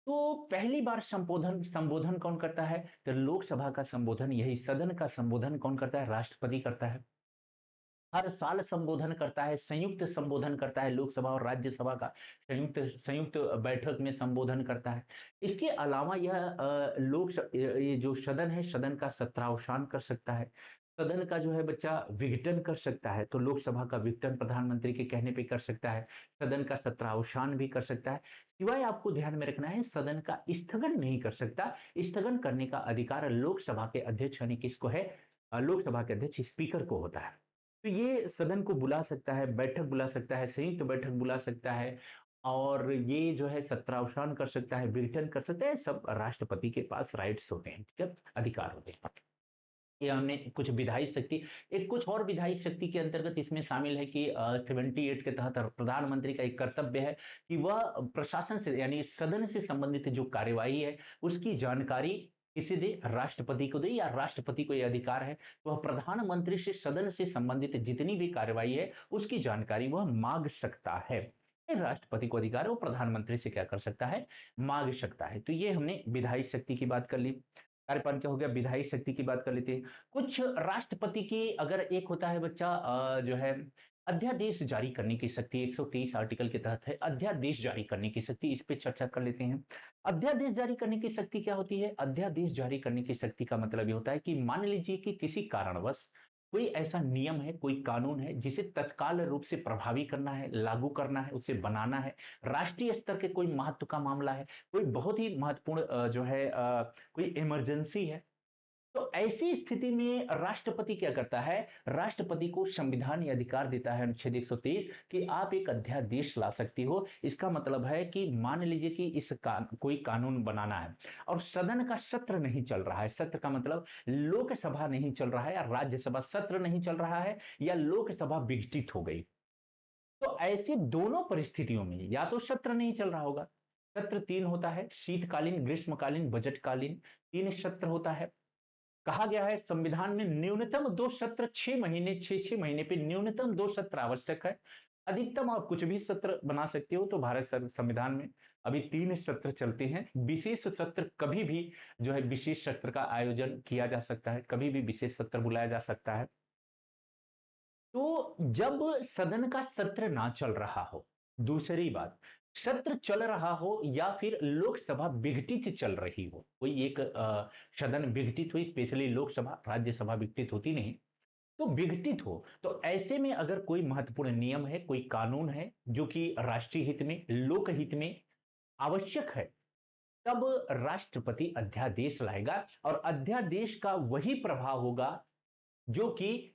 तो पहली बार संबोधन संबोधन कौन करता है? तो लोकसभा का संबोधन, यही सदन का संबोधन कौन करता है? राष्ट्रपति करता है। हर साल संबोधन करता है, संयुक्त संबोधन करता है, लोकसभा और राज्यसभा का संयुक्त संयुक्त बैठक में संबोधन करता है। इसके अलावा यह ये जो सदन है, सदन का सत्रावसान कर सकता है, सदन का जो है बच्चा विघटन कर सकता है, तो लोकसभा का विघटन प्रधानमंत्री के कहने पे कर सकता है, सदन का सत्रावसान भी कर सकता है। सिवाय आपको ध्यान में रखना है, सदन का स्थगन नहीं कर सकता। स्थगन करने का अधिकार लोकसभा के अध्यक्ष यानी किसको है? लोकसभा के अध्यक्ष स्पीकर को होता है। तो ये सदन को बुला सकता है, बैठक बुला सकता है, संयुक्त बैठक बुला सकता है और ये जो है सत्रावसान कर सकता है, विघटन कर सकता है, सब राष्ट्रपति के पास राइट्स होते हैं, ठीक है, अधिकार होते हैं। ये हमने कुछ विधायी शक्ति, एक कुछ और विधायी शक्ति के अंतर्गत इसमें शामिल है कि 78 के तहत प्रधानमंत्री का एक कर्तव्य है कि वह प्रशासन से यानी सदन से संबंधित जो कार्यवाही है उसकी जानकारी किसे दे? राष्ट्रपति को दे, या राष्ट्रपति को यह अधिकार है वह प्रधानमंत्री से सदन से संबंधित जितनी भी कार्यवाही है उसकी जानकारी वह मांग सकता है। ये राष्ट्रपति को अधिकार है, वो प्रधानमंत्री से क्या कर सकता है? मांग सकता है। तो ये हमने विधायी शक्ति की बात कर ली। कार्यपालन क्या हो गया? विधायी शक्ति की बात कर लेते हैं। कुछ राष्ट्रपति की अगर एक होता है बच्चा जो है अध्यादेश जारी करने की शक्ति, 123 आर्टिकल के तहत है अध्यादेश जारी करने की शक्ति, इस पे चर्चा कर लेते हैं। अध्यादेश जारी करने की शक्ति क्या होती है? अध्यादेश जारी करने की शक्ति का मतलब ये होता है कि मान लीजिए कि किसी कारणवश कोई ऐसा नियम है, कोई कानून है जिसे तत्काल रूप से प्रभावी करना है, लागू करना है, उसे बनाना है, राष्ट्रीय स्तर के कोई महत्व का मामला है, कोई बहुत ही महत्वपूर्ण जो है कोई इमरजेंसी है, तो ऐसी स्थिति में राष्ट्रपति क्या करता है? राष्ट्रपति को संविधान ये अधिकार देता है, अनुच्छेद 123, कि आप एक अध्यादेश ला सकती हो। इसका मतलब है कि मान लीजिए कि कोई कानून बनाना है और सदन का सत्र नहीं चल रहा है, सत्र का मतलब लोकसभा नहीं चल रहा है या राज्यसभा, सत्र नहीं चल रहा है या लोकसभा विघटित हो गई, तो ऐसी दोनों परिस्थितियों में या तो सत्र नहीं चल रहा होगा, सत्र तीन होता है, शीतकालीन, ग्रीष्मकालीन, बजटकालीन, तीन सत्र होता है। कहा गया है संविधान में न्यूनतम दो सत्र, 6 महीने, 6 6 महीने पे न्यूनतम दो सत्र आवश्यक है। अधिकतम आप कुछ भी सत्र बना सकते हो, तो भारत संविधान में अभी तीन सत्र चलते हैं। विशेष सत्र कभी भी जो है विशेष सत्र का आयोजन किया जा सकता है, कभी भी विशेष सत्र बुलाया जा सकता है। तो जब सदन का सत्र ना चल रहा हो, दूसरी बात, सत्र चल रहा हो या फिर लोकसभा विघटित चल रही हो, कोई एक सदन विघटित हुई, स्पेशली लोकसभा, राज्यसभा विघटित होती नहीं, तो विघटित हो, तो ऐसे में अगर कोई महत्वपूर्ण नियम है, कोई कानून है जो कि राष्ट्रीय हित में, लोकहित में आवश्यक है, तब राष्ट्रपति अध्यादेश लाएगा और अध्यादेश का वही प्रभाव होगा जो कि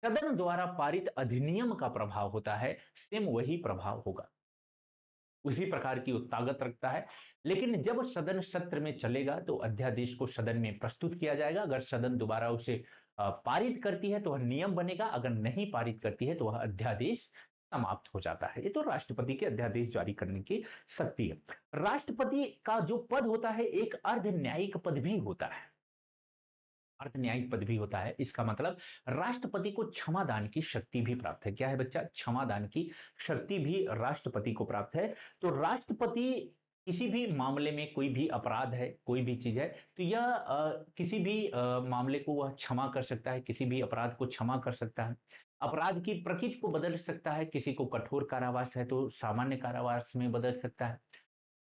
सदन द्वारा पारित अधिनियम का प्रभाव होता है, सेम वही प्रभाव होगा, उसी प्रकार की वो ताकत रखता है। लेकिन जब सदन सत्र में चलेगा तो अध्यादेश को सदन में प्रस्तुत किया जाएगा, अगर सदन दोबारा उसे पारित करती है तो वह नियम बनेगा, अगर नहीं पारित करती है तो वह अध्यादेश समाप्त हो जाता है। ये तो राष्ट्रपति के अध्यादेश जारी करने की शक्ति है। राष्ट्रपति का जो पद होता है एक अर्ध न्यायिक पद भी होता है, अर्ध न्यायिक पद भी होता है। इसका मतलब राष्ट्रपति को क्षमादान की शक्ति भी प्राप्त है। क्या है बच्चा? क्षमादान की शक्ति भी राष्ट्रपति को प्राप्त है। तो राष्ट्रपति किसी भी मामले में, कोई भी अपराध है, कोई भी चीज है, तो यह किसी भी मामले को वह क्षमा कर सकता है, किसी भी अपराध को क्षमा कर सकता है, अपराध की प्रकृति को बदल सकता है, किसी को कठोर कारावास है तो सामान्य कारावास में बदल सकता है।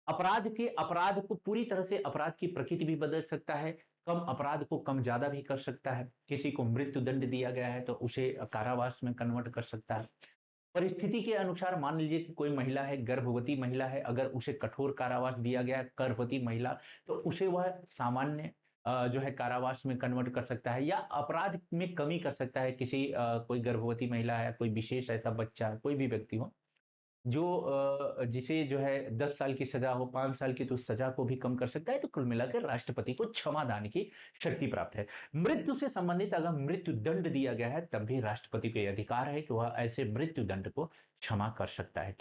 अपराध को पूरी तरह से अपराध की प्रकृति भी बदल सकता है, कम अपराध को कम ज्यादा भी कर सकता है। किसी को मृत्यु दंड दिया गया है तो उसे कारावास में कन्वर्ट कर सकता है। परिस्थिति के अनुसार मान लीजिए कि कोई महिला है, गर्भवती महिला है, अगर उसे कठोर कारावास दिया गया है, गर्भवती महिला, तो उसे वह सामान्य जो है कारावास में कन्वर्ट कर सकता है या अपराध में कमी कर सकता है। किसी कोई गर्भवती महिला है, कोई विशेष ऐसा बच्चा है, कोई भी व्यक्ति हो जो जिसे जो है 10 साल की सजा हो, 5 साल की, तो उस सजा को भी कम कर सकता है। तो कुल मिलाकर राष्ट्रपति को क्षमा दान की शक्ति प्राप्त है। मृत्यु से संबंधित अगर मृत्यु दंड दिया गया है तब भी राष्ट्रपति को यह अधिकार है कि वह ऐसे मृत्यु दंड को क्षमा कर सकता है।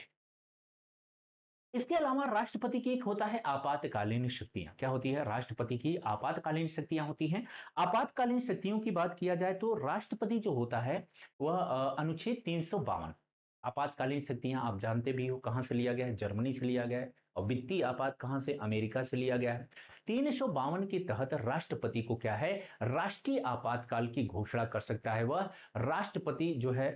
इसके अलावा राष्ट्रपति की एक होता है आपातकालीन शक्तियां। क्या होती है? राष्ट्रपति की आपातकालीन शक्तियां होती हैं। आपातकालीन शक्तियों की बात किया जाए तो राष्ट्रपति जो होता है वह अनुच्छेद 352, आपातकालीन शक्तियां आप जानते भी हो कहां से लिया गया है, जर्मनी से लिया गया है। और वित्तीय आपात कहां से? अमेरिका से लिया गया है। 352 के तहत राष्ट्रपति को क्या है? राष्ट्रीय आपातकाल की घोषणा कर सकता है। वह राष्ट्रपति जो है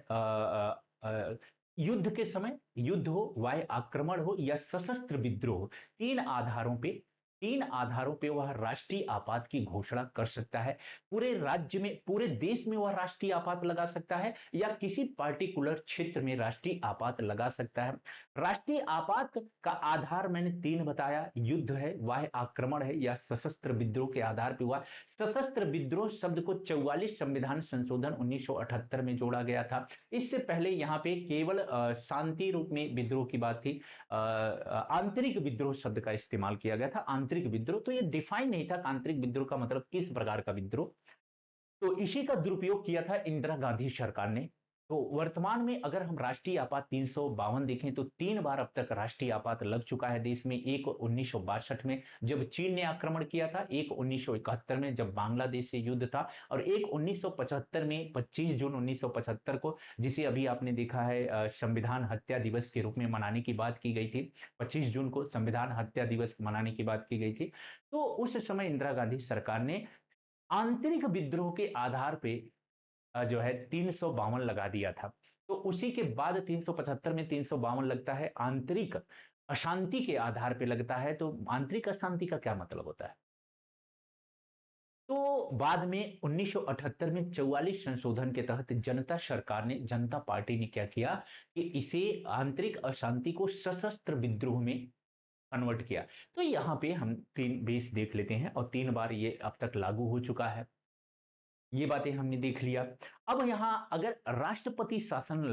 युद्ध के समय, युद्ध हो, वायु आक्रमण हो या सशस्त्र विद्रोह, तीन आधारों पे तीन आधारों पे वह राष्ट्रीय आपात की घोषणा कर सकता है। पूरे राज्य में, पूरे देश में वह राष्ट्रीय आपात लगा सकता है या किसी पार्टिकुलर क्षेत्र में राष्ट्रीय आपात लगा सकता है। राष्ट्रीय आपात का आधार मैंने तीन बताया, युद्ध है, वायु आक्रमण है या सशस्त्र विद्रोह के आधार पर हुआ। सशस्त्र विद्रोह शब्द को 44 संविधान संशोधन 1978 में जोड़ा गया था। इससे पहले यहाँ पे केवल शांति रूप में विद्रोह की बात थी। आंतरिक विद्रोह शब्द का इस्तेमाल किया गया था। आंतरिक विद्रोह, तो ये डिफाइन नहीं था आंतरिक विद्रोह का मतलब किस प्रकार का विद्रोह। तो इसी का दुरुपयोग किया था इंदिरा गांधी सरकार ने। तो वर्तमान में अगर हम राष्ट्रीय आपात 352 देखें तो तीन बार अब तक राष्ट्रीय आपात लग चुका है देश में। एक 1962 में जब चीन ने आक्रमण किया था, एक 1971 में जब बांग्लादेश से युद्ध था, और एक 1975 में 25 जून 1975 को, जिसे अभी आपने देखा है संविधान हत्या दिवस के रूप में मनाने की बात की गई थी। 25 जून को संविधान हत्या दिवस मनाने की बात की गई थी। तो उस समय इंदिरा गांधी सरकार ने आंतरिक विद्रोह के आधार पे जो है 352 लगा दिया था। तो उसी के बाद 375 में 352 लगता है, आंतरिक अशांति के आधार पे लगता है। तो आंतरिक अशांति का क्या मतलब होता है? तो बाद में 1978 में 44 संशोधन के तहत जनता सरकार ने, जनता पार्टी ने क्या किया कि इसे आंतरिक अशांति को सशस्त्र विद्रोह में कन्वर्ट किया। तो यहां पे हम तीन बेस देख लेते हैं और तीन बार ये अब तक लागू हो चुका है। ये बातें हमने देख लिया। अब यहां अगर राष्ट्रपति शासन,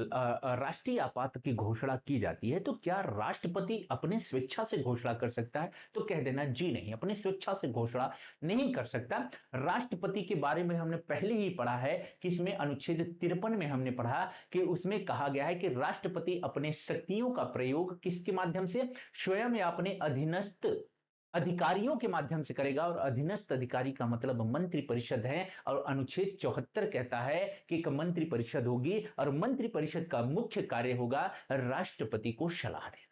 राष्ट्रीय आपात की घोषणा की जाती है तो क्या राष्ट्रपति अपने स्वेच्छा से घोषणा कर सकता है? तो कह देना जी नहीं, अपने स्वेच्छा से घोषणा नहीं कर सकता। राष्ट्रपति के बारे में हमने पहले ही पढ़ा है कि इसमें अनुच्छेद 53 में हमने पढ़ा कि उसमें कहा गया है कि राष्ट्रपति अपने शक्तियों का प्रयोग किसके माध्यम से? स्वयं या अपने अधीनस्थ अधिकारियों के माध्यम से करेगा। और अधीनस्थ अधिकारी का मतलब मंत्री परिषद है। और अनुच्छेद 74 कहता है कि एक मंत्री परिषद होगी और मंत्री परिषद का मुख्य कार्य होगा राष्ट्रपति को सलाह देना।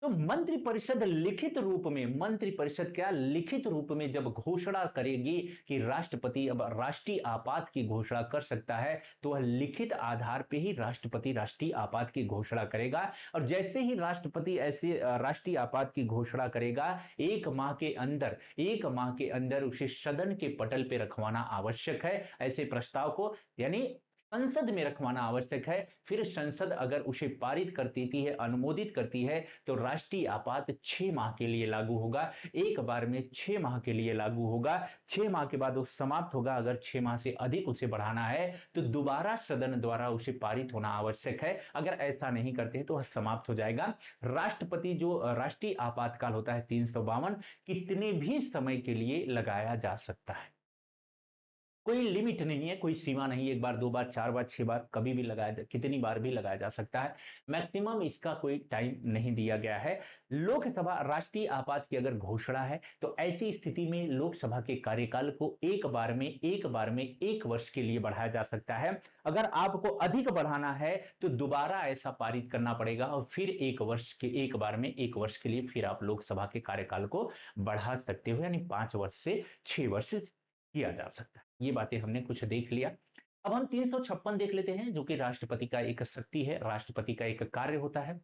तो मंत्रिपरिषद लिखित रूप में, मंत्रिपरिषद क्या लिखित रूप में जब घोषणा करेगी कि राष्ट्रपति अब राष्ट्रीय आपात की घोषणा कर सकता है, तो वह लिखित आधार पे ही राष्ट्रपति राष्ट्रीय आपात की घोषणा करेगा। और जैसे ही राष्ट्रपति ऐसे राष्ट्रीय आपात की घोषणा करेगा, एक माह के अंदर उसे सदन के पटल पे रखवाना आवश्यक है, ऐसे प्रस्ताव को, यानी संसद में रखवाना आवश्यक है। फिर संसद अगर उसे पारित कर देती है, अनुमोदित करती है, तो राष्ट्रीय आपात 6 माह के लिए लागू होगा। एक बार में 6 माह के लिए लागू होगा। 6 माह के बाद वो समाप्त होगा। अगर 6 माह से अधिक उसे बढ़ाना है तो दोबारा सदन द्वारा उसे पारित होना आवश्यक है। अगर ऐसा नहीं करते हैं तो वह समाप्त हो जाएगा। राष्ट्रपति जो राष्ट्रीय आपातकाल होता है 352, कितने भी समय के लिए लगाया जा सकता है। कोई लिमिट नहीं है, कोई सीमा नहीं है। एक बार, दो बार, चार बार, 6 बार, कभी भी कितनी बार भी लगाया जा सकता है। मैक्सिमम इसका कोई टाइम नहीं दिया गया है। लोकसभा राष्ट्रीय आपात की अगर घोषणा है तो ऐसी स्थिति में लोकसभा के कार्यकाल को एक बार में 1 वर्ष के लिए बढ़ाया जा सकता है। अगर आपको अधिक बढ़ाना है तो दोबारा ऐसा पारित करना पड़ेगा और फिर 1 वर्ष के, एक बार में 1 वर्ष के लिए फिर आप लोकसभा के कार्यकाल को बढ़ा सकते हो, यानी 5 वर्ष से 6 वर्ष किया जा सकता है। ये बातें हमने कुछ देख लिया। अब हम 356 देख लेते हैं, जो कि राष्ट्रपति का एक शक्ति है, राष्ट्रपति का एक कार्य होता है।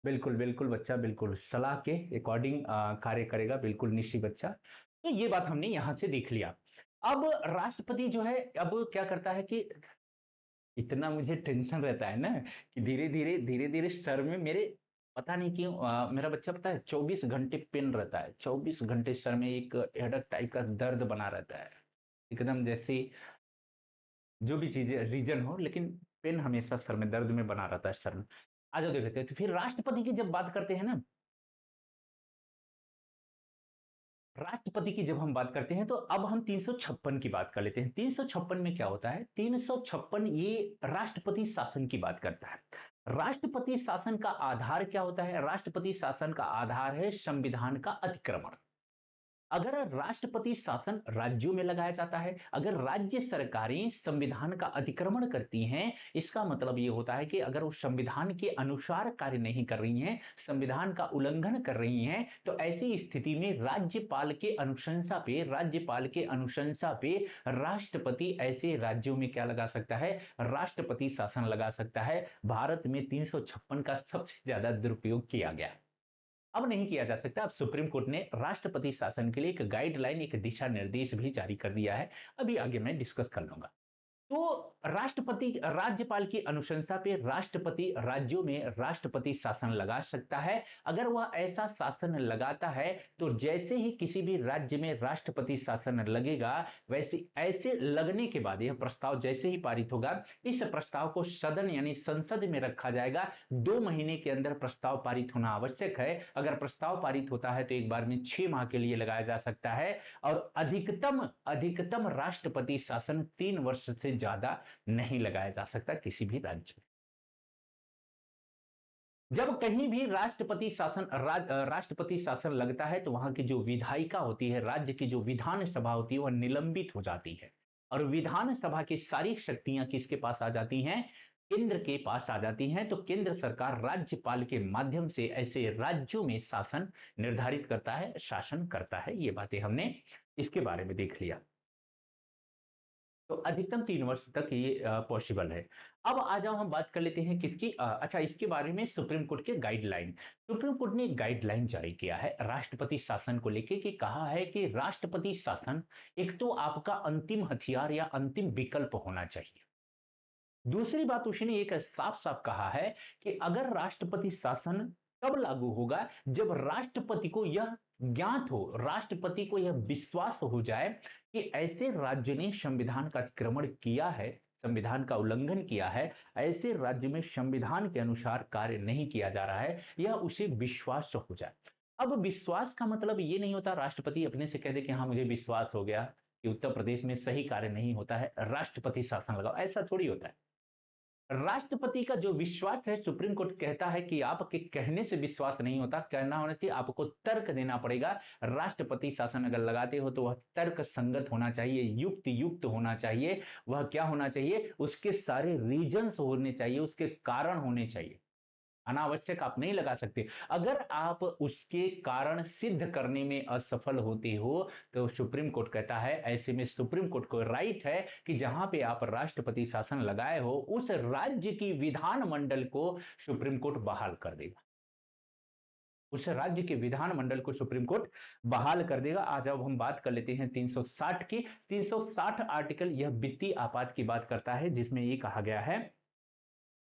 बिल्कुल बिल्कुल बच्चा, बिल्कुल सलाह के अकॉर्डिंग कार्य करेगा, बिल्कुल निश्चित बच्चा। तो ये बात हमने यहां से देख लिया। अब राष्ट्रपति जो है, अब क्या करता है कि इतना मुझे टेंशन रहता है ना कि धीरे धीरे सर में मेरे, पता नहीं क्यों मेरा बच्चा पता है 24 घंटे पेन रहता है, 24 घंटे सर में एक हेडक टाइप का दर्द बना रहता है, एकदम जैसे जो भी चीजें रीजन हो, लेकिन पेन हमेशा सर में, दर्द में बना रहता है सर में। आ जाओ देखते हैं, तो फिर राष्ट्रपति की जब बात करते हैं ना, राष्ट्रपति की जब हम बात करते हैं तो अब हम 356 की बात कर लेते हैं। 356 में क्या होता है? 356 ये राष्ट्रपति शासन की बात करता है। राष्ट्रपति शासन का आधार क्या होता है? राष्ट्रपति शासन का आधार है संविधान का अतिक्रमण। अगर राष्ट्रपति शासन राज्यों में लगाया जाता है, अगर राज्य सरकारें संविधान का अतिक्रमण करती हैं, इसका मतलब ये होता है कि अगर वो संविधान के अनुसार कार्य नहीं कर रही हैं, संविधान का उल्लंघन कर रही हैं, तो ऐसी स्थिति में राज्यपाल के अनुशंसा पे राष्ट्रपति ऐसे राज्यों में क्या लगा सकता है? राष्ट्रपति शासन लगा सकता है। भारत में 356 का सबसे ज्यादा दुरुपयोग किया गया। अब नहीं किया जा सकता। अब सुप्रीम कोर्ट ने राष्ट्रपति शासन के लिए एक गाइडलाइन, एक दिशा निर्देश भी जारी कर दिया है। अभी आगे मैं डिस्कस कर लूंगा। तो राष्ट्रपति, राज्यपाल की अनुशंसा पे राष्ट्रपति राज्यों में राष्ट्रपति शासन लगा सकता है। अगर वह ऐसा शासन लगाता है तो जैसे ही किसी भी राज्य में राष्ट्रपति शासन लगेगा, वैसे ऐसे लगने के बाद यह प्रस्ताव जैसे ही पारित होगा, इस प्रस्ताव को सदन यानी संसद में रखा जाएगा। 2 महीने के अंदर प्रस्ताव पारित होना आवश्यक है। अगर प्रस्ताव पारित होता है तो एक बार में 6 माह के लिए लगाया जा सकता है। और अधिकतम अधिकतम राष्ट्रपति शासन 3 वर्ष से ज्यादा नहीं लगाया जा सकता किसी भी राज्य में। जब कहीं भी राष्ट्रपति शासन लगता है तो वहां की जो विधायिका होती है, राज्य की जो विधानसभा होती है, वह निलंबित हो जाती है। और विधानसभा की सारी शक्तियां किसके पास आ जाती हैं? केंद्र के पास आ जाती हैं। तो केंद्र सरकार राज्यपाल के माध्यम से ऐसे राज्यों में शासन निर्धारित करता है, शासन करता है। ये बातें हमने इसके बारे में देख लिया। तो अधिकतम 3 वर्ष तक ये पॉसिबल है। अब आ जाओ हम बात कर लेते हैं किसकी, अच्छा इसके बारे में सुप्रीम कोर्ट के गाइडलाइन। सुप्रीम कोर्ट ने एक गाइडलाइन जारी किया है राष्ट्रपति शासन को लेके, कि कहा है कि राष्ट्रपति शासन एक तो आपका अंतिम हथियार या अंतिम विकल्प होना चाहिए। दूसरी बात उसने एक साफ साफ कहा है कि अगर राष्ट्रपति शासन कब लागू होगा? जब राष्ट्रपति को यह ज्ञात हो, राष्ट्रपति को यह विश्वास हो जाए कि ऐसे राज्य ने संविधान का अतिक्रमण किया है, संविधान का उल्लंघन किया है, ऐसे राज्य में संविधान के अनुसार कार्य नहीं किया जा रहा है, यह उसे विश्वास हो जाए। अब विश्वास का मतलब ये नहीं होता राष्ट्रपति अपने से कह दे कि हाँ मुझे विश्वास हो गया कि उत्तर प्रदेश में सही कार्य नहीं होता है, राष्ट्रपति शासन लगाओ, ऐसा थोड़ी होता है। राष्ट्रपति का जो विश्वास है, सुप्रीम कोर्ट कहता है कि आपके कहने से विश्वास नहीं होता, कहना होना चाहिए, आपको तर्क देना पड़ेगा। राष्ट्रपति शासन अगर लगाते हो तो वह तर्क संगत होना चाहिए, युक्त युक्त होना चाहिए। वह क्या होना चाहिए? उसके सारे रीजंस होने चाहिए, उसके कारण होने चाहिए। अनावश्यक आप नहीं लगा सकते। अगर आप उसके कारण सिद्ध करने में असफल होते हो तो सुप्रीम कोर्ट कहता है, ऐसे में सुप्रीम कोर्ट को राइट है कि जहां पे आप राष्ट्रपति शासन लगाए हो उस राज्य की विधानमंडल को सुप्रीम कोर्ट बहाल कर देगा। उस राज्य के विधानमंडल को सुप्रीम कोर्ट बहाल कर देगा। आज अब हम बात कर लेते हैं 360 की। 360 आर्टिकल यह वित्तीय आपात की बात करता है, जिसमें यह कहा गया है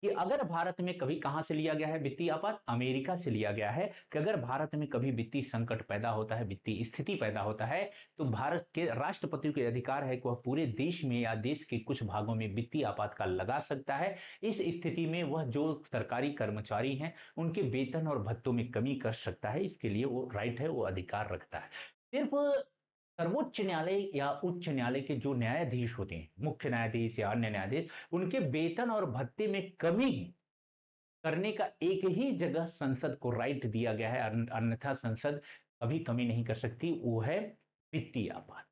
कि अगर भारत में कभी, कहां से लिया गया है वित्तीय आपात? अमेरिका से लिया गया है, कि अगर भारत में कभी वित्तीय संकट पैदा होता है, वित्तीय स्थिति पैदा होता है, तो भारत के राष्ट्रपति के अधिकार है कि वह पूरे देश में या देश के कुछ भागों में वित्तीय आपातकाल लगा सकता है। इस स्थिति में वह जो सरकारी कर्मचारी हैं उनके वेतन और भत्तों में कमी कर सकता है। इसके लिए वो राइट है, वो अधिकार रखता है। सिर्फ सर्वोच्च न्यायालय या उच्च न्यायालय के जो न्यायाधीश होते हैं, मुख्य न्यायाधीश या अन्य न्यायाधीश, उनके वेतन और भत्ते में कमी करने का एक ही जगह संसद को राइट दिया गया है, अन्यथा संसद कभी कमी नहीं कर सकती, वो है वित्तीय आपात।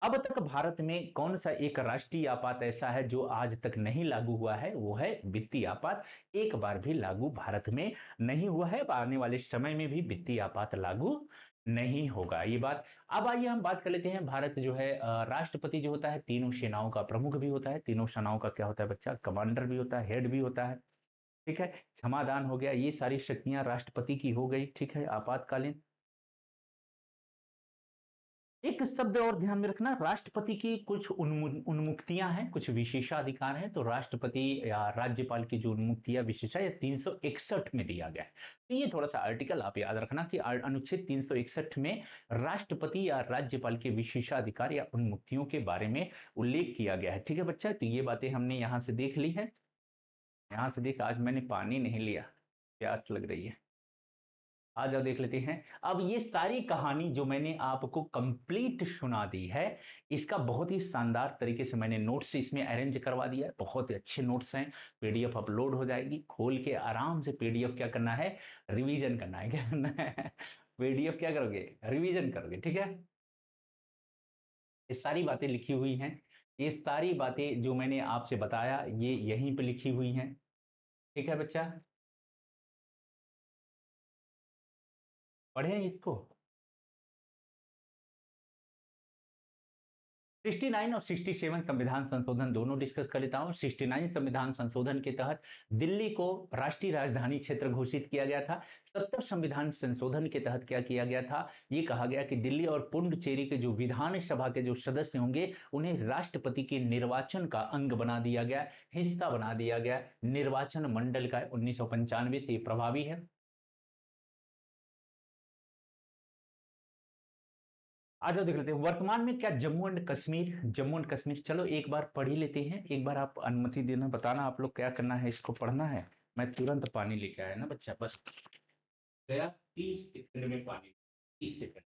अब तक भारत में कौन सा एक राष्ट्रीय आपात ऐसा है जो आज तक नहीं लागू हुआ है? वो है वित्तीय आपात। एक बार भी लागू भारत में नहीं हुआ है, आने वाले समय में भी वित्तीय आपात लागू नहीं होगा, ये बात। अब आइए हम बात कर लेते हैं, भारत जो है राष्ट्रपति जो होता है तीनों सेनाओं का प्रमुख भी होता है। तीनों सेनाओं का क्या होता है बच्चा? कमांडर भी होता है, हेड भी होता है। ठीक है, क्षमादान हो गया, ये सारी शक्तियां राष्ट्रपति की हो गई। ठीक है, आपातकालीन। एक शब्द और ध्यान में रखना, राष्ट्रपति की कुछ उन्मुक्तियां हैं, कुछ विशेषाधिकार हैं, तो राष्ट्रपति या राज्यपाल की जो उन्मुक्तियां विशेषा या 361 में दिया गया है। तो ये थोड़ा सा आर्टिकल आप याद रखना कि अनुच्छेद 361 में राष्ट्रपति या राज्यपाल के विशेषाधिकार या उन्मुक्तियों के बारे में उल्लेख किया गया है। ठीक है बच्चा, तो ये बातें हमने यहाँ से देख ली है। यहाँ से देख, आज मैंने पानी नहीं लिया, प्यास लग रही है। आ जाओ देख लेते हैं। अब ये सारी कहानी जो मैंने आपको कंप्लीट सुना दी है, इसका बहुत ही शानदार तरीके से मैंने नोट्स इसमें अरेंज करवा दिया है। बहुत ही अच्छे नोट्स हैं, पीडीएफ अपलोड हो जाएगी, खोल के आराम से पीडीएफ क्या करना है, रिवीजन करना है। क्या करना है? पीडीएफ क्या करोगे, रिवीजन करोगे। ठीक है, ये सारी बातें लिखी हुई हैं, ये सारी बातें जो मैंने आपसे बताया ये यहीं पे लिखी हुई हैं। ठीक है बच्चा, पढ़ें इसको। 69 और 67 संविधान संशोधन दोनों डिस्कस कर लेता हूं। 69 संविधान संशोधन के तहत दिल्ली को राष्ट्रीय राजधानी क्षेत्र घोषित किया गया था। 70 संविधान संशोधन के तहत क्या किया गया था, ये कहा गया कि दिल्ली और पुडुचेरी के जो विधानसभा के जो सदस्य होंगे उन्हें राष्ट्रपति के निर्वाचन का अंग बना दिया गया, हिस्सा बना दिया गया, निर्वाचन मंडल का 1995 से प्रभावी है। आज देख लेते हैं वर्तमान में क्या जम्मू एंड कश्मीर, चलो एक बार पढ़ ही लेते हैं। एक बार आप अनुमति देना, बताना आप लोग क्या करना है, इसको पढ़ना है। मैं तुरंत पानी लेके आया ना बच्चा, बस गया 30 सेकंड में पानी, 30 सेकंड।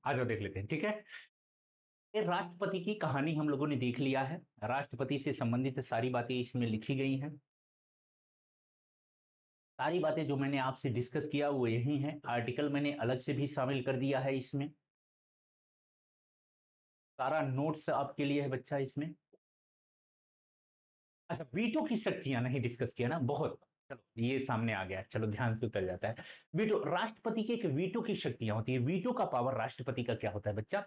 आ जाओ देख लेते हैं। ठीक है, ये राष्ट्रपति की कहानी हम लोगों ने देख लिया है, राष्ट्रपति से संबंधित सारी बातें इसमें लिखी गई हैं। सारी बातें जो मैंने आपसे डिस्कस किया वो यही है, आर्टिकल मैंने अलग से भी शामिल कर दिया है इसमें। सारा नोट्स आपके लिए है बच्चा इसमें। अच्छा, वीटो की शक्तियां नहीं डिस्कस किया ना, बहुत, चलो ये सामने आ गया, चलो ध्यान से उतर जाता है। वीटो, राष्ट्रपति की एक वीटो की शक्तियां होती है। वीटो का पावर राष्ट्रपति का क्या होता है बच्चा,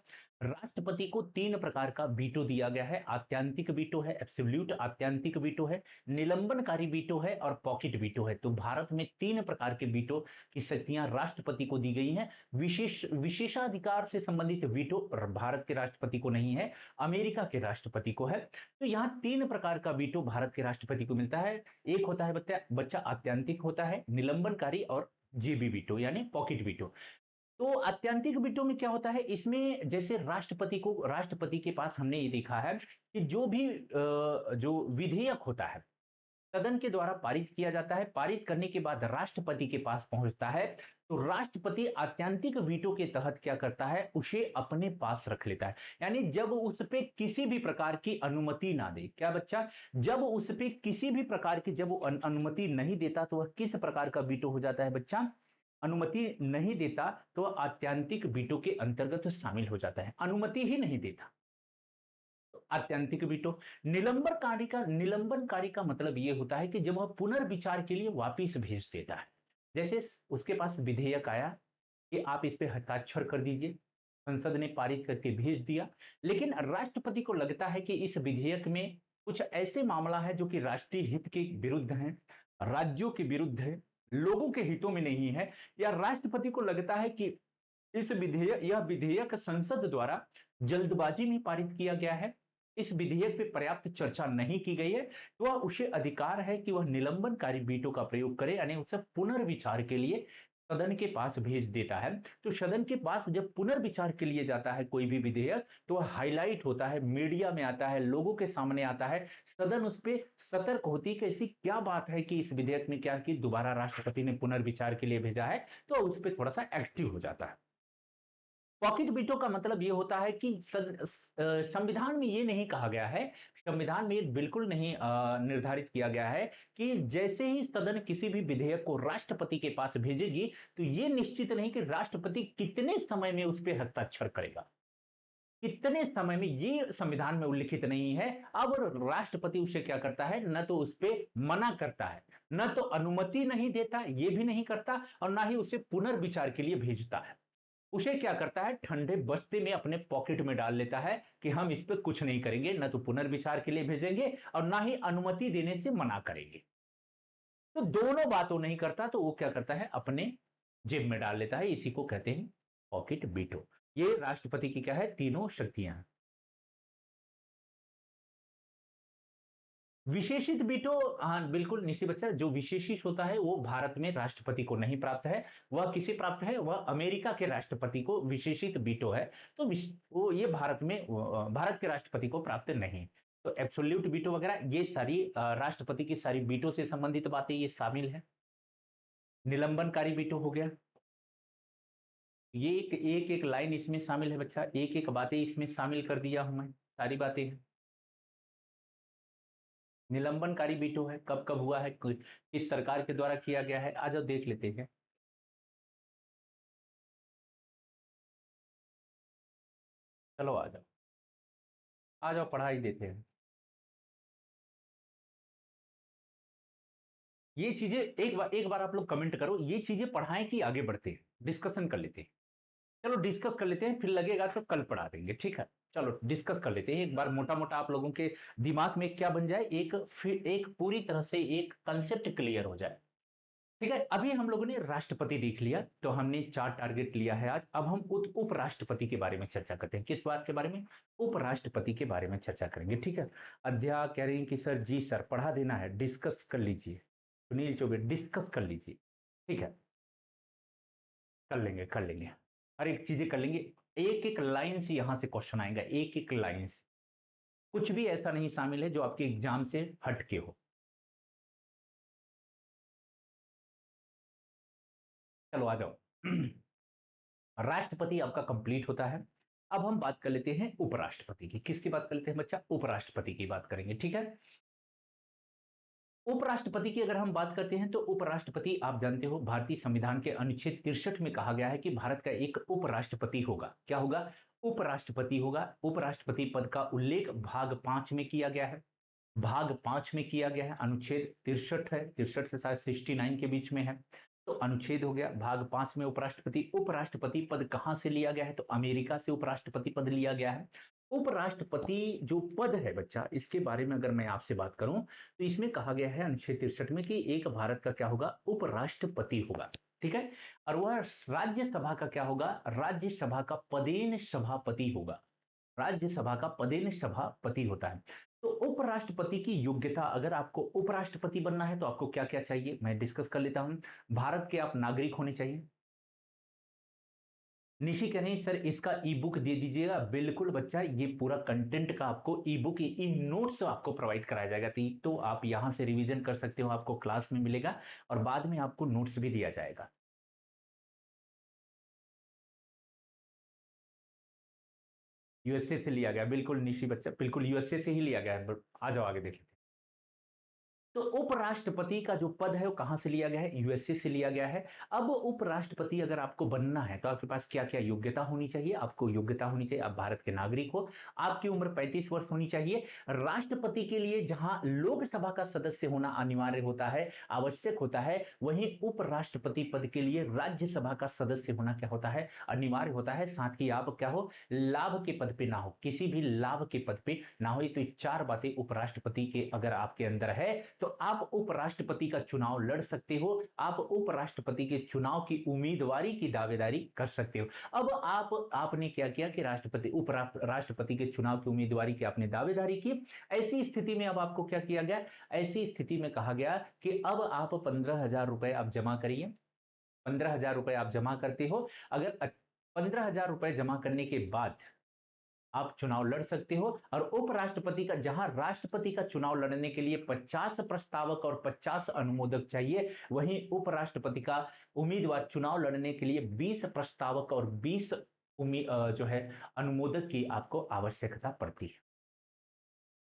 राष्ट्रपति को 3 प्रकार का वीटो दिया गया है। आत्यांतिक वीटो है, एब्सोल्यूट आत्यांतिक वीटो है, निलंबनकारी वीटो है और पॉकेट वीटो है। तो भारत में 3 प्रकार के वीटो की शक्तियां राष्ट्रपति को दी गई हैं। विशेषाधिकार से संबंधित वीटो भारत के राष्ट्रपति को नहीं है, अमेरिका के राष्ट्रपति को है। तो यहां 3 प्रकार का वीटो भारत के राष्ट्रपति को मिलता है। एक होता है बच्चा बच्चा आत्यांतिक होता है, निलंबनकारी और जेबी वीटो यानी पॉकेट वीटो। तो आत्यांतिक वीटो में क्या होता है, इसमें जैसे राष्ट्रपति के पास हमने ये देखा है कि जो भी जो विधेयक होता है सदन के द्वारा पारित किया जाता है, पारित करने के बाद राष्ट्रपति के पास पहुंचता है, तो राष्ट्रपति आत्यांतिक वीटो के तहत क्या करता है, उसे अपने पास रख लेता है। यानी जब उस पे किसी भी प्रकार की अनुमति ना दे, क्या बच्चा, जब उस पे किसी भी प्रकार की जब वो अनुमति नहीं देता तो वह किस प्रकार का वीटो हो जाता है बच्चा, अनुमति नहीं देता तो आत्यांतिक वीटो के अंतर्गत शामिल हो जाता है, अनुमति ही नहीं देता। आत्यंतिक वीटो। निलंबनकारी का मतलब यह होता है कि जब वह पुनर्विचार के लिए वापिस भेज देता है। जैसे उसके पास विधेयक आया कि आप इस पे हस्ताक्षर कर दीजिए, संसद ने पारित करके भेज दिया, लेकिन राष्ट्रपति को लगता है कि इस विधेयक में कुछ ऐसे मामला है जो कि राष्ट्रीय हित के विरुद्ध है, राज्यों के विरुद्ध है, लोगों के हितों में नहीं है, या राष्ट्रपति को लगता है कि यह विधेयक संसद द्वारा जल्दबाजी में पारित किया गया है, इस विधेयक पे पर्याप्त चर्चा नहीं की गई है, तो वह उसे अधिकार है कि वह निलंबनकारी वीटो का प्रयोग करे, यानी उसे पुनर्विचार के लिए सदन के पास भेज देता है। तो सदन के पास जब पुनर्विचार के लिए जाता है कोई भी विधेयक, तो वह हाईलाइट होता है, मीडिया में आता है, लोगों के सामने आता है, सदन उस पर सतर्क होती है कि ऐसी क्या बात है कि इस विधेयक में क्या कि दोबारा राष्ट्रपति ने पुनर्विचार के लिए भेजा है, तो उस पर थोड़ा सा एक्टिव हो जाता है। पॉकेट वीटो का मतलब ये होता है कि संविधान में ये नहीं कहा गया है, संविधान में ये बिल्कुल नहीं निर्धारित किया गया है कि जैसे ही सदन किसी भी विधेयक को राष्ट्रपति के पास भेजेगी, तो ये निश्चित नहीं कि राष्ट्रपति कितने समय में उस पर हस्ताक्षर करेगा, कितने समय में, ये संविधान में उल्लिखित नहीं है। अब राष्ट्रपति उसे क्या करता है, न तो उस पर मना करता है, न तो अनुमति नहीं देता, ये भी नहीं करता, और ना ही उसे पुनर्विचार के लिए भेजता है। उसे क्या करता है, ठंडे बस्ते में अपने पॉकेट में डाल लेता है कि हम इस पे कुछ नहीं करेंगे, न तो पुनर्विचार के लिए भेजेंगे और ना ही अनुमति देने से मना करेंगे। तो दोनों बातों नहीं करता, तो वो क्या करता है, अपने जेब में डाल लेता है। इसी को कहते हैं पॉकेट वीटो। ये राष्ट्रपति की क्या है, तीनों शक्तियां हैं। विशेषित वीटो, हाँ बिल्कुल निश्चित बच्चा, जो विशेषित होता है वो भारत में राष्ट्रपति को नहीं प्राप्त है। वह किसे प्राप्त है, वह अमेरिका के राष्ट्रपति को विशेषित वीटो है। तो वो ये भारत में भारत के राष्ट्रपति को प्राप्त नहीं। तो एब्सोल्यूट वीटो वगैरह ये सारी राष्ट्रपति की सारी वीटो से संबंधित बातें ये शामिल है। निलंबनकारी वीटो हो गया, ये एक लाइन इसमें शामिल है बच्चा, एक एक बातें इसमें शामिल कर दिया हूं मैं, सारी बातें हैं। निलंबनकारी वीटो है, कब कब हुआ है, किस सरकार के द्वारा किया गया है, आ जाओ देख लेते हैं। चलो आ जाओ, आ जाओ पढ़ाई देते हैं। ये चीजें एक बार आप लोग कमेंट करो, ये चीजें पढ़ाएं कि आगे बढ़ते हैं, डिस्कशन कर लेते हैं। चलो डिस्कस कर लेते हैं, फिर लगेगा तो कल पढ़ा देंगे, ठीक है। चलो डिस्कस कर लेते हैं एक बार, मोटा मोटा आप लोगों के दिमाग में क्या बन जाए, एक फिर एक पूरी तरह से एक कंसेप्ट क्लियर हो जाए। ठीक है, अभी हम लोगों ने राष्ट्रपति देख लिया, तो हमने 4 टारगेट लिया है आज। अब हम उपराष्ट्रपति के बारे में चर्चा करते हैं। किस बात के बारे में, उपराष्ट्रपति के बारे में चर्चा करेंगे, ठीक है। अध्या कह रही हैं कि सर जी सर पढ़ा देना है, डिस्कस कर लीजिए। सुनील चौबे डिस्कस कर लीजिए, ठीक है, कर लेंगे कर लेंगे, हर एक चीजें कर लेंगे। एक एक लाइन से यहां से क्वेश्चन आएगा, एक एक लाइन से, कुछ भी ऐसा नहीं शामिल है जो आपके एग्जाम से हटके हो। चलो आ जाओ। राष्ट्रपति आपका कंप्लीट होता है। अब हम बात कर लेते हैं उपराष्ट्रपति की। किसकी बात कर लेते हैं बच्चा, उपराष्ट्रपति की बात करेंगे, ठीक है। उपराष्ट्रपति की अगर हम बात करते हैं, तो उपराष्ट्रपति आप जानते हो, भारतीय संविधान के अनुच्छेद 63 में कहा गया है कि भारत का एक उपराष्ट्रपति होगा। क्या होगा, उपराष्ट्रपति होगा। उपराष्ट्रपति पद का उल्लेख भाग 5 में किया गया है, भाग 5 में किया गया है। अनुच्छेद 63 है, 63 से शायद 69 के बीच में है। तो अनुच्छेद हो गया भाग 5 में उपराष्ट्रपति। उपराष्ट्रपति पद कहां से लिया गया है, तो अमेरिका से उपराष्ट्रपति पद लिया गया है। उपराष्ट्रपति जो पद है बच्चा, इसके बारे में अगर मैं आपसे बात करूं, तो इसमें कहा गया है अनुच्छेद 63 में कि एक भारत का क्या होगा, उपराष्ट्रपति होगा, ठीक है। और वह राज्यसभा का क्या होगा, राज्यसभा का पदेन सभापति होगा। राज्यसभा का पदेन सभापति होता है। तो उपराष्ट्रपति की योग्यता, अगर आपको उपराष्ट्रपति बनना है तो आपको क्या क्या चाहिए, मैं डिस्कस कर लेता हूं। भारत के आप नागरिक होने चाहिए। निशी कह रहे हैं सर इसका ई बुक दे दीजिएगा, बिल्कुल बच्चा, ये पूरा कंटेंट का आपको ई बुक, ई नोट्स आपको प्रोवाइड कराया जाएगा। तो आप यहां से रिवीजन कर सकते हो, आपको क्लास में मिलेगा, और बाद में आपको नोट्स भी दिया जाएगा। यूएसए से लिया गया, बिल्कुल निशी बच्चा, बिल्कुल यूएसए से ही लिया गया है। आ जाओ आगे देख। तो उपराष्ट्रपति का जो पद है वो कहां से लिया गया है, यूएसए से लिया गया है। अब उपराष्ट्रपति अगर आपको बनना है तो आपके पास क्या क्या योग्यता होनी चाहिए, आपको योग्यता होनी चाहिए, आप भारत के नागरिक हो, आपकी उम्र 35 वर्ष होनी चाहिए। राष्ट्रपति के लिए जहां लोकसभा का सदस्य होना अनिवार्य होता है, आवश्यक होता है, वहीं उपराष्ट्रपति पद के लिए राज्यसभा का सदस्य होना क्या होता है, अनिवार्य होता है। साथ ही आप क्या हो, लाभ के पद पे ना हो, किसी भी लाभ के पद पे ना हो। तो ये 4 बातें उपराष्ट्रपति के अगर आपके अंदर है, तो तो आप उपराष्ट्रपति का चुनाव लड़ सकते हो, आप उपराष्ट्रपति के चुनाव की उम्मीदवारी की दावेदारी कर सकते हो। अब आपने क्या किया कि राष्ट्रपति के चुनाव की उम्मीदवारी की आपने दावेदारी की। ऐसी स्थिति में अब आपको क्या किया गया? ऐसी स्थिति में कहा गया कि अब आप 15,000 रुपए आप जमा करिए। 15,000 रुपए आप जमा करते हो। अगर 15,000 रुपए जमा करने के बाद आप चुनाव लड़ सकते हो, और उपराष्ट्रपति का, जहां राष्ट्रपति का चुनाव लड़ने के लिए 50 प्रस्तावक और 50 अनुमोदक चाहिए, वहीं उपराष्ट्रपति का उम्मीदवार चुनाव लड़ने के लिए 20 प्रस्तावक और 20 जो है अनुमोदक की आपको आवश्यकता पड़ती है।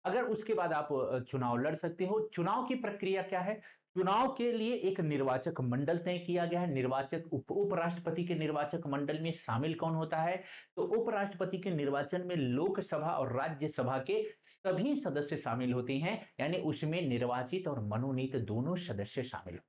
अगर उसके बाद आप चुनाव लड़ सकते हो। चुनाव की प्रक्रिया क्या है? चुनाव के लिए एक निर्वाचक मंडल तय किया गया है। निर्वाचक उपराष्ट्रपति के निर्वाचक मंडल में शामिल कौन होता है? तो उपराष्ट्रपति के निर्वाचन में लोकसभा और राज्यसभा के सभी सदस्य शामिल होते हैं, यानी उसमें निर्वाचित और मनोनीत दोनों सदस्य शामिल।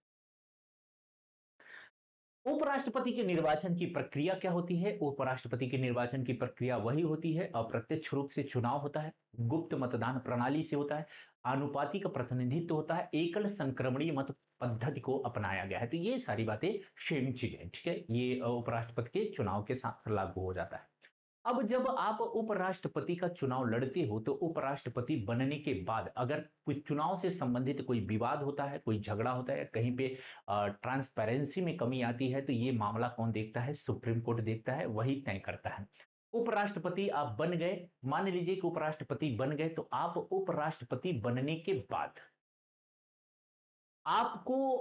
उपराष्ट्रपति के निर्वाचन की प्रक्रिया क्या होती है? उपराष्ट्रपति के निर्वाचन की प्रक्रिया वही होती है, अप्रत्यक्ष रूप से चुनाव होता है, गुप्त मतदान प्रणाली से होता है, आनुपातिक प्रतिनिधित्व होता है, एकल संक्रमणीय मत पद्धति को अपनाया गया है। तो ये सारी बातें सेम चीज है, ठीक है? ये उपराष्ट्रपति के चुनाव के साथ लागू हो जाता है। अब जब आप उपराष्ट्रपति का चुनाव लड़ते हो, तो उपराष्ट्रपति बनने के बाद अगर कुछ चुनाव से संबंधित कोई विवाद होता है, कोई झगड़ा होता है, कहीं पे ट्रांसपेरेंसी में कमी आती है, तो ये मामला कौन देखता है? सुप्रीम कोर्ट देखता है, वही तय करता है। उपराष्ट्रपति आप बन गए, मान लीजिए कि उपराष्ट्रपति बन गए, तो आप उपराष्ट्रपति बनने के बाद आपको,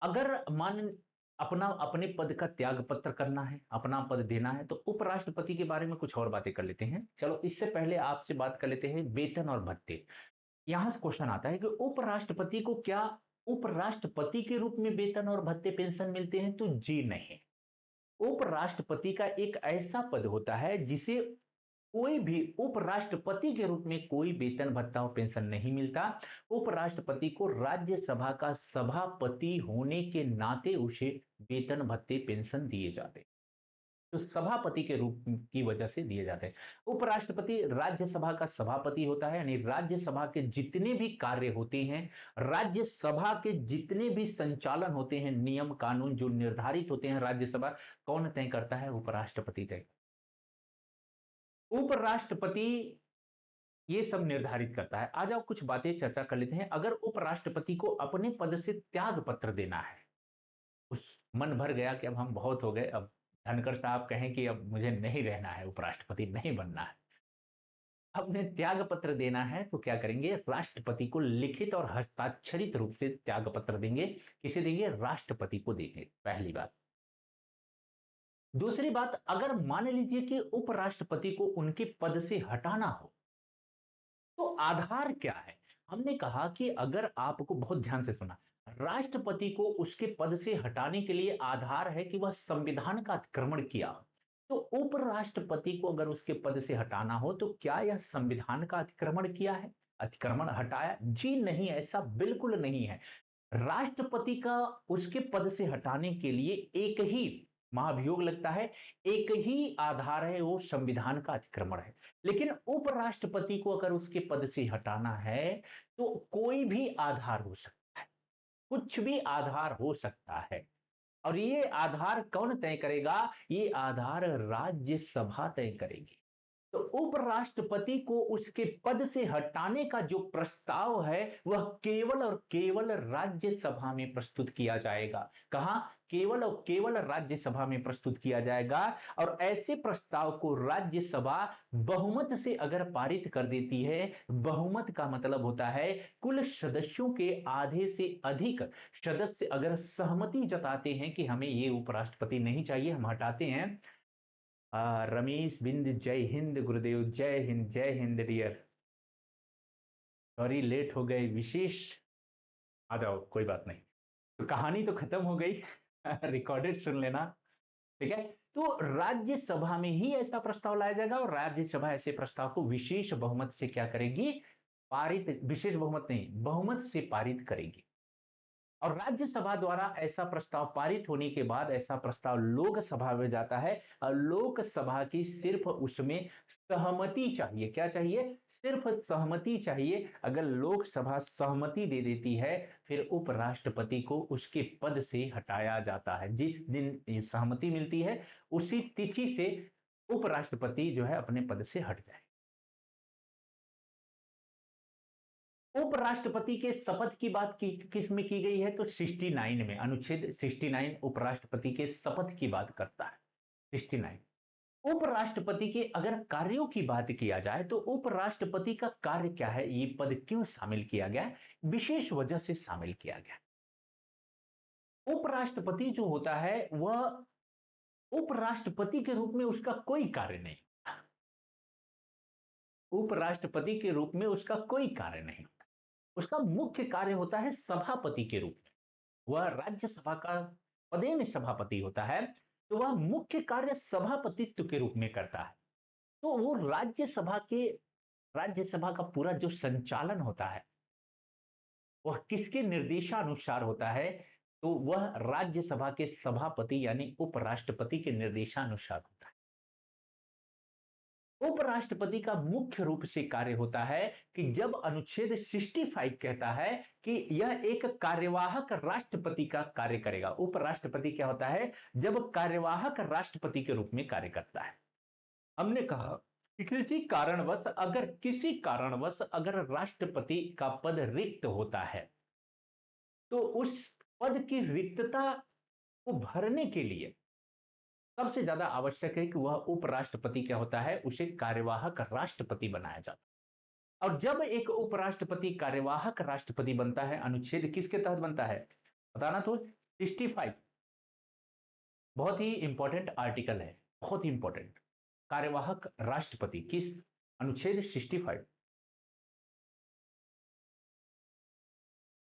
अगर मान अपना अपने पद का त्याग पत्र करना है, अपना पद देना है, तो उपराष्ट्रपति के बारे में कुछ और बातें कर लेते हैं। चलो, इससे पहले आपसे बात कर लेते हैं वेतन और भत्ते। यहां से क्वेश्चन आता है कि उपराष्ट्रपति को क्या उपराष्ट्रपति के रूप में वेतन और भत्ते पेंशन मिलते हैं? तो जी नहीं। उपराष्ट्रपति का एक ऐसा पद होता है जिसे कोई भी उपराष्ट्रपति के रूप में कोई वेतन भत्ता और पेंशन नहीं मिलता। उपराष्ट्रपति को राज्यसभा का सभापति होने के नाते उसे वेतन भत्ते पेंशन दिए जाते, तो सभापति के रूप की वजह से दिए जाते हैं। उपराष्ट्रपति राज्यसभा का सभापति होता है, यानी राज्यसभा के जितने भी कार्य होते हैं, राज्यसभा के जितने भी संचालन होते हैं, नियम कानून जो निर्धारित होते हैं, राज्यसभा कौन तय करता है? उपराष्ट्रपति तय। उपराष्ट्रपति ये सब निर्धारित करता है। आ जाओ कुछ बातें चर्चा कर लेते हैं। अगर उपराष्ट्रपति को अपने पद से त्याग पत्र देना है, उस मन भर गया कि अब हम बहुत हो गए, अब धनखड़ साहब कहें कि अब मुझे नहीं रहना है, उपराष्ट्रपति नहीं बनना है, अपने त्याग पत्र देना है, तो क्या करेंगे? राष्ट्रपति को लिखित और हस्ताक्षरित रूप से त्याग पत्र देंगे। किसे देंगे? राष्ट्रपति को देंगे, पहली बात। दूसरी बात, अगर मान लीजिए कि उपराष्ट्रपति को उनके पद से हटाना हो, तो आधार क्या है? हमने कहा कि अगर आपको, बहुत ध्यान से सुना, राष्ट्रपति को उसके पद से हटाने के लिए आधार है कि वह संविधान का अतिक्रमण किया। तो उपराष्ट्रपति को अगर उसके पद से हटाना हो, तो क्या यह संविधान का अतिक्रमण किया है? अतिक्रमण हटाया? जी नहीं, ऐसा बिल्कुल नहीं है। राष्ट्रपति का उसके पद से हटाने के लिए एक ही महाभियोग लगता है, एक ही आधार है, वो संविधान का अतिक्रमण है। लेकिन उपराष्ट्रपति को अगर उसके पद से हटाना है, तो कोई भी आधार हो सकता है, कुछ भी आधार हो सकता है। और ये आधार कौन तय करेगा? ये आधार राज्यसभा तय करेगी। तो उपराष्ट्रपति को उसके पद से हटाने का जो प्रस्ताव है, वह केवल और केवल राज्यसभा में प्रस्तुत किया जाएगा। कहां? केवल और केवल राज्यसभा में प्रस्तुत किया जाएगा। और ऐसे प्रस्ताव को राज्यसभा बहुमत से अगर पारित कर देती है, बहुमत का मतलब होता है कुल सदस्यों के आधे से अधिक सदस्य अगर सहमति जताते हैं कि हमें ये उपराष्ट्रपति नहीं चाहिए, हम हटाते हैं। रमेश बिंद, जय हिंद गुरुदेव, जय हिंद डियर। सॉरी लेट हो गए, विशेष। आ जाओ, कोई बात नहीं। तो कहानी तो खत्म हो गई। रिकॉर्डेड सुन लेना, ठीक है? तो राज्यसभा में ही ऐसा प्रस्ताव लाया जाएगा, और राज्यसभा ऐसे प्रस्ताव को विशेष बहुमत से क्या करेगी? पारित, विशेष बहुमत नहीं, बहुमत से पारित करेगी। और राज्यसभा द्वारा ऐसा प्रस्ताव पारित होने के बाद ऐसा प्रस्ताव लोकसभा में जाता है, और लोकसभा की सिर्फ उसमें सहमति चाहिए। क्या चाहिए? सिर्फ सहमति चाहिए। अगर लोकसभा सहमति दे देती है, फिर उपराष्ट्रपति को उसके पद से हटाया जाता है। जिस दिन ये सहमति मिलती है, उसी तिथि से उपराष्ट्रपति जो है अपने पद से हट जाए। उपराष्ट्रपति के शपथ की बात की किस में की गई है? तो 69 में, अनुच्छेद 69 उपराष्ट्रपति के शपथ की बात करता है। 69। उपराष्ट्रपति के अगर कार्यों की बात किया जाए, तो उपराष्ट्रपति का कार्य क्या है, ये पद क्यों शामिल किया गया? विशेष वजह से शामिल किया गया। उपराष्ट्रपति जो होता है, वह उपराष्ट्रपति के रूप में उसका कोई कार्य नहीं। उपराष्ट्रपति के रूप में उसका कोई कार्य नहीं। उसका मुख्य कार्य होता है सभापति के रूप में। वह राज्यसभा का पदेन सभापति होता है, तो वह मुख्य कार्य सभापतित्व के रूप में करता है। तो वो राज्यसभा का पूरा जो संचालन होता है, वह किसके निर्देशानुसार होता है? तो वह राज्यसभा के सभापति यानी उपराष्ट्रपति के निर्देशानुसार होता है। उपराष्ट्रपति का मुख्य रूप से कार्य होता है कि जब अनुच्छेद 65 कहता है कि यह एक कार्यवाहक राष्ट्रपति का कार्य करेगा। उपराष्ट्रपति क्या होता है? जब कार्यवाहक राष्ट्रपति के रूप में कार्य करता है। हमने कहा कि किसी कारणवश अगर राष्ट्रपति का पद रिक्त होता है, तो उस पद की रिक्तता को भरने के लिए सबसे ज्यादा आवश्यक है कि वह उपराष्ट्रपति क्या होता है, उसे कार्यवाहक राष्ट्रपति बनाया जाता है। और जब एक उपराष्ट्रपति कार्यवाहक राष्ट्रपति बनता है, अनुच्छेद किसके तहत बनता है बताना तो? 65। बहुत ही इंपॉर्टेंट आर्टिकल है, बहुत ही इंपॉर्टेंट। कार्यवाहक राष्ट्रपति किस? अनुच्छेद 65।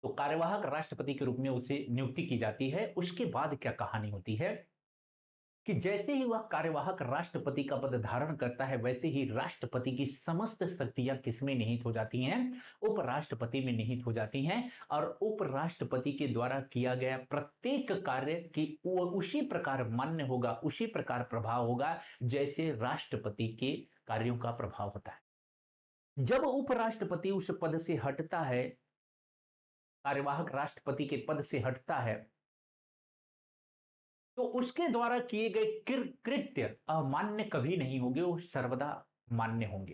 तो कार्यवाहक राष्ट्रपति के रूप में उसे नियुक्ति की जाती है। उसके बाद क्या कहानी होती है कि जैसे ही वह कार्यवाहक राष्ट्रपति का पद धारण करता है, वैसे ही राष्ट्रपति की समस्त शक्तियां किसमें निहित हो जाती हैं? उपराष्ट्रपति में निहित हो जाती हैं। और उपराष्ट्रपति के द्वारा किया गया प्रत्येक कार्य की वो उसी प्रकार मान्य होगा, उसी प्रकार प्रभाव होगा जैसे राष्ट्रपति के कार्यों का प्रभाव होता है। जब उपराष्ट्रपति उस पद से हटता है, कार्यवाहक राष्ट्रपति के पद से हटता है, तो उसके द्वारा किए गए कृत्य अमान्य कभी नहीं होंगे, वो सर्वदा मान्य होंगे।